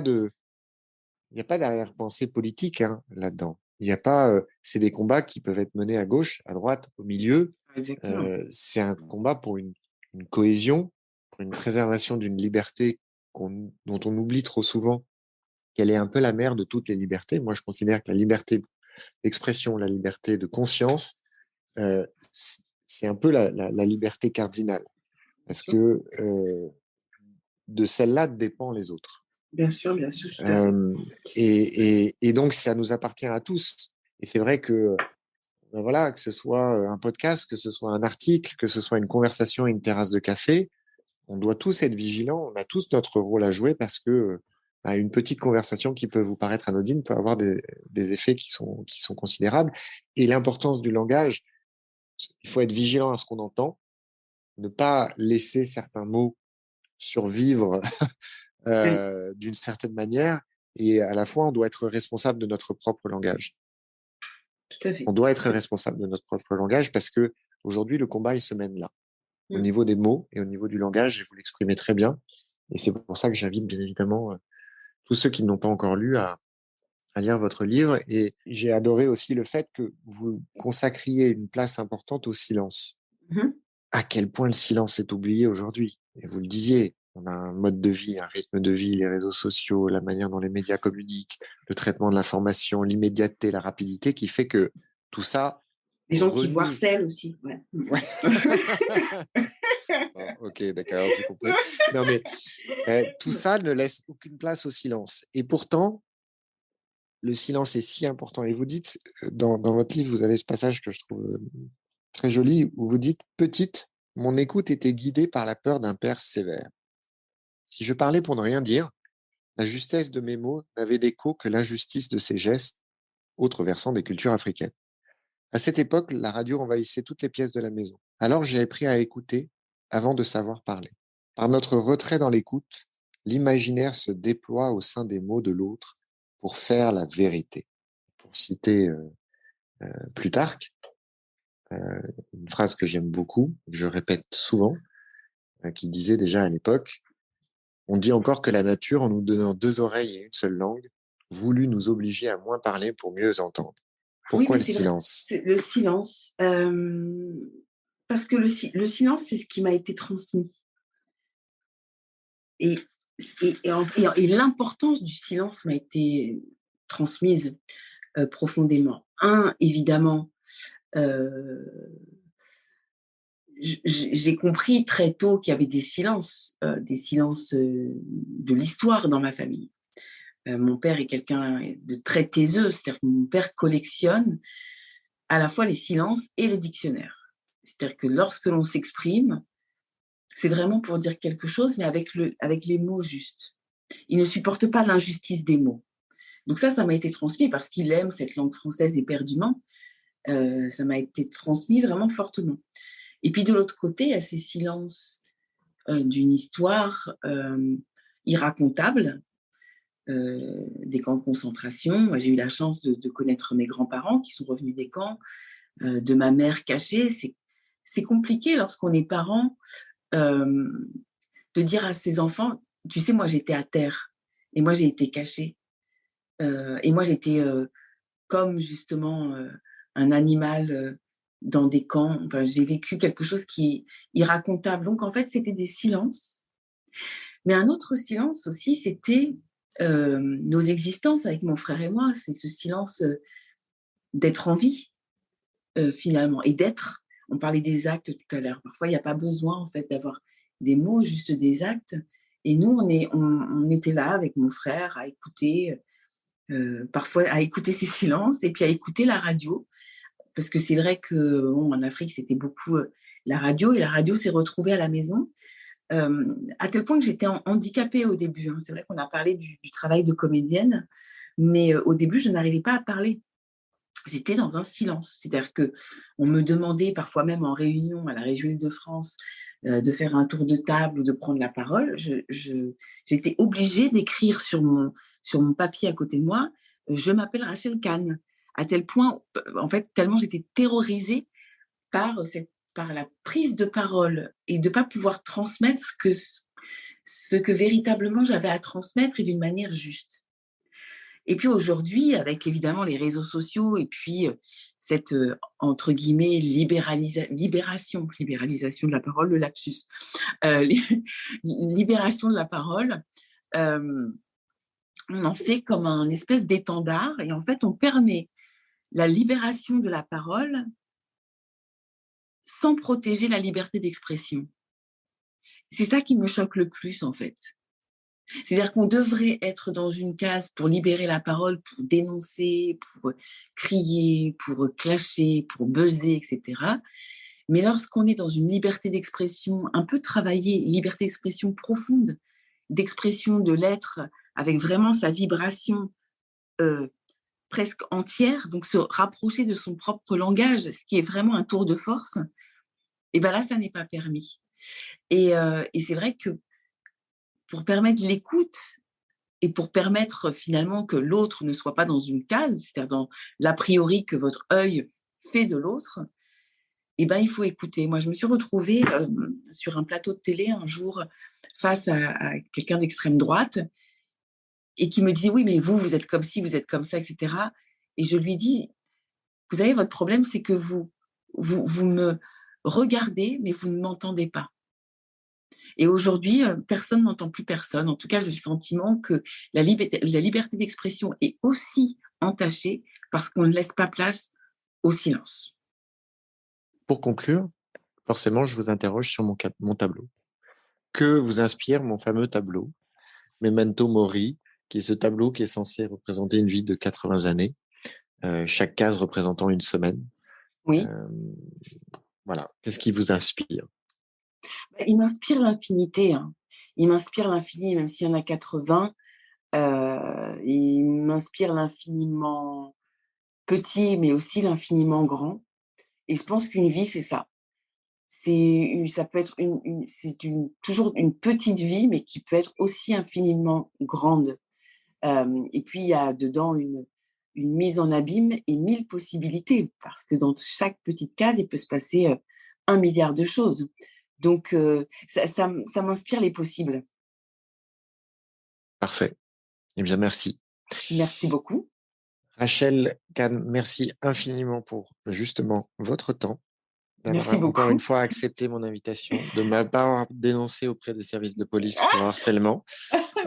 d'arrière-pensée politique hein, là-dedans. Il n'y a pas, c'est des combats qui peuvent être menés à gauche, à droite, au milieu. Exactement. C'est un combat pour une cohésion, pour une préservation d'une liberté dont on oublie trop souvent qu'elle est un peu la mère de toutes les libertés. Moi, je considère que la liberté d'expression, la liberté de conscience, euh, c'est un peu la liberté cardinale, parce que de celle-là dépend les autres. Bien sûr, tout à fait. Euh, et donc, ça nous appartient à tous. Et c'est vrai que, ben voilà, que ce soit un podcast, que ce soit un article, que ce soit une conversation à une terrasse de café, on doit tous être vigilants. On a tous notre rôle à jouer parce que une petite conversation qui peut vous paraître anodine peut avoir des effets qui sont considérables. Et l'importance du langage, il faut être vigilant à ce qu'on entend, ne pas laisser certains mots survivre Oui, d'une certaine manière. Et à la fois, on doit être responsable de notre propre langage. tout à fait. On doit être responsable de notre propre langage parce que aujourd'hui, le combat, il se mène là, au Mm. niveau des mots et au niveau du langage, et vous l'exprimez très bien. Et c'est pour ça que j'invite bien évidemment tous ceux qui n'ont pas encore lu à lire votre livre. Et j'ai adoré aussi le fait que vous consacriez une place importante au silence. Mhm. À quel point le silence est oublié aujourd'hui. Et vous le disiez, on a un mode de vie, un rythme de vie, les réseaux sociaux, la manière dont les médias communiquent, le traitement de l'information, l'immédiateté, la rapidité, qui fait que tout ça Les gens qui vous renie. harcèlent aussi. Ouais. Mm. Ouais. Ah, ok, d'accord, j'ai compris. Non, mais tout ça ne laisse aucune place au silence. Et pourtant, le silence est si important. Et vous dites, dans votre livre, vous avez ce passage que je trouve très joli, où vous dites, petite, mon écoute était guidée par la peur d'un père sévère. Si je parlais pour ne rien dire, la justesse de mes mots n'avait d'écho que l'injustice de ses gestes, autre versant des cultures africaines. À cette époque, la radio envahissait toutes les pièces de la maison. Alors j'ai appris à écouter avant de savoir parler. Par notre retrait dans l'écoute, l'imaginaire se déploie au sein des mots de l'autre pour faire la vérité. Pour citer Plutarque, une phrase que j'aime beaucoup, que je répète souvent, qui disait déjà à l'époque, on dit encore que la nature, en nous donnant deux oreilles et une seule langue, voulut nous obliger à moins parler pour mieux entendre. Oui, Pourquoi mais le c'est vrai, silence? c'est le silence. Parce que le silence, c'est ce qui m'a été transmis. Et, et l'importance du silence m'a été transmise profondément. Évidemment, euh, j'ai compris très tôt qu'il y avait des silences de l'histoire dans ma famille. Mon père est quelqu'un de très taiseux, c'est-à-dire que mon père collectionne à la fois les silences et les dictionnaires. C'est-à-dire que lorsque l'on s'exprime, c'est vraiment pour dire quelque chose, mais avec les mots justes. Il ne supporte pas l'injustice des mots. Donc ça m'a été transmis parce qu'il aime cette langue française éperdument. Ça m'a été transmis vraiment fortement. Et puis de l'autre côté, il y a ces silences d'une histoire irracontable, des camps de concentration. Moi, j'ai eu la chance de connaître mes grands-parents qui sont revenus des camps, de ma mère cachée. C'est compliqué lorsqu'on est parent euh, de dire à ses enfants, tu sais, moi j'étais à terre et moi j'ai été cachée. Et moi j'étais comme justement un animal dans des camps. Enfin, j'ai vécu quelque chose qui est irracontable. Donc en fait, c'était des silences. Mais un autre silence aussi, c'était nos existences avec mon frère et moi. C'est ce silence d'être en vie, finalement, et d'être. On parlait des actes tout à l'heure. Parfois, il n'y a pas besoin, en fait, d'avoir des mots, juste des actes. Et nous, on était là avec mon frère à écouter, parfois à écouter ces silences et puis à écouter la radio. Parce que c'est vrai que, bon, en Afrique, c'était beaucoup la radio. Et la radio s'est retrouvée à la maison. À tel point que j'étais handicapée au début. Hein. C'est vrai qu'on a parlé du travail de comédienne, mais au début, je n'arrivais pas à parler. J'étais dans un silence. C'est-à-dire qu'on me demandait, parfois même en réunion à la région Île-de-France, de faire un tour de table ou de prendre la parole. J'étais obligée d'écrire sur mon papier à côté de moi, je m'appelle Rachel Kahn. À tel point, en fait, tellement j'étais terrorisée par la prise de parole et de ne pas pouvoir transmettre ce que véritablement j'avais à transmettre et d'une manière juste. Et puis aujourd'hui, avec évidemment les réseaux sociaux et puis cette, entre guillemets, libération de la parole, le lapsus, euh, libération de la parole, euh, on en fait comme un espèce d'étendard et en fait, on permet la libération de la parole sans protéger la liberté d'expression. C'est ça qui me choque le plus, en fait. C'est-à-dire qu'on devrait être dans une case pour libérer la parole, pour dénoncer, pour crier, pour clasher, pour buzzer, etc. Mais lorsqu'on est dans une liberté d'expression un peu travaillée, liberté d'expression profonde, d'expression de l'être avec vraiment sa vibration euh, presque entière, donc se rapprocher de son propre langage, ce qui est vraiment un tour de force, et bien là, ça n'est pas permis. Et c'est vrai que pour permettre l'écoute et pour permettre finalement que l'autre ne soit pas dans une case, c'est-à-dire dans l'a priori que votre œil fait de l'autre, eh ben, il faut écouter. Moi, je me suis retrouvée sur un plateau de télé un jour face à quelqu'un d'extrême droite et qui me disait, oui, mais vous êtes comme ci, vous êtes comme ça, etc. Et je lui dis, vous savez, votre problème, c'est que vous me regardez, mais vous ne m'entendez pas. Et aujourd'hui, personne n'entend plus personne. En tout cas, j'ai le sentiment que la liberté d'expression est aussi entachée parce qu'on ne laisse pas place au silence. Pour conclure, forcément, je vous interroge sur mon tableau. Que vous inspire mon fameux tableau, Memento Mori, qui est ce tableau qui est censé représenter une vie de 80 années, chaque case représentant une semaine. Oui. Voilà. Qu'est-ce qui vous inspire? Il m'inspire l'infinité, hein. Il m'inspire l'infini, même s'il y en a 80. Il m'inspire l'infiniment petit, mais aussi l'infiniment grand. Et je pense qu'une vie, c'est ça. Ça peut être toujours une petite vie, mais qui peut être aussi infiniment grande. Et puis, il y a dedans une mise en abîme et 1000 possibilités, parce que dans chaque petite case, il peut se passer 1 milliard de choses. Donc, ça m'inspire les possibles. Parfait. Eh bien, merci. Merci beaucoup. Rachel Kahn, merci infiniment pour justement votre temps, d'avoir Merci encore beaucoup. une fois accepté mon invitation, de m'avoir dénoncé auprès des services de police pour harcèlement.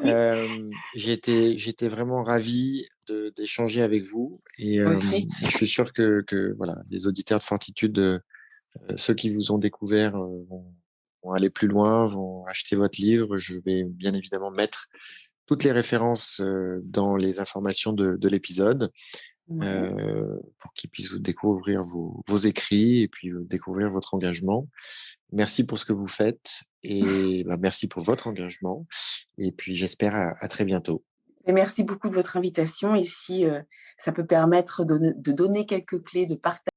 Oui. J'étais vraiment ravi d'échanger avec vous et Moi aussi. je suis sûr que voilà, les auditeurs de Fortitude, ceux qui vous ont découvert vont aller plus loin, vont acheter votre livre. Je vais bien évidemment mettre toutes les références dans les informations de l'épisode. Ouais. Pour qu'ils puissent vous découvrir vos écrits et puis découvrir votre engagement. Merci pour ce que vous faites et merci pour votre engagement. Et puis j'espère à très bientôt. Et merci beaucoup de votre invitation. Et si ça peut permettre de donner quelques clés, de partager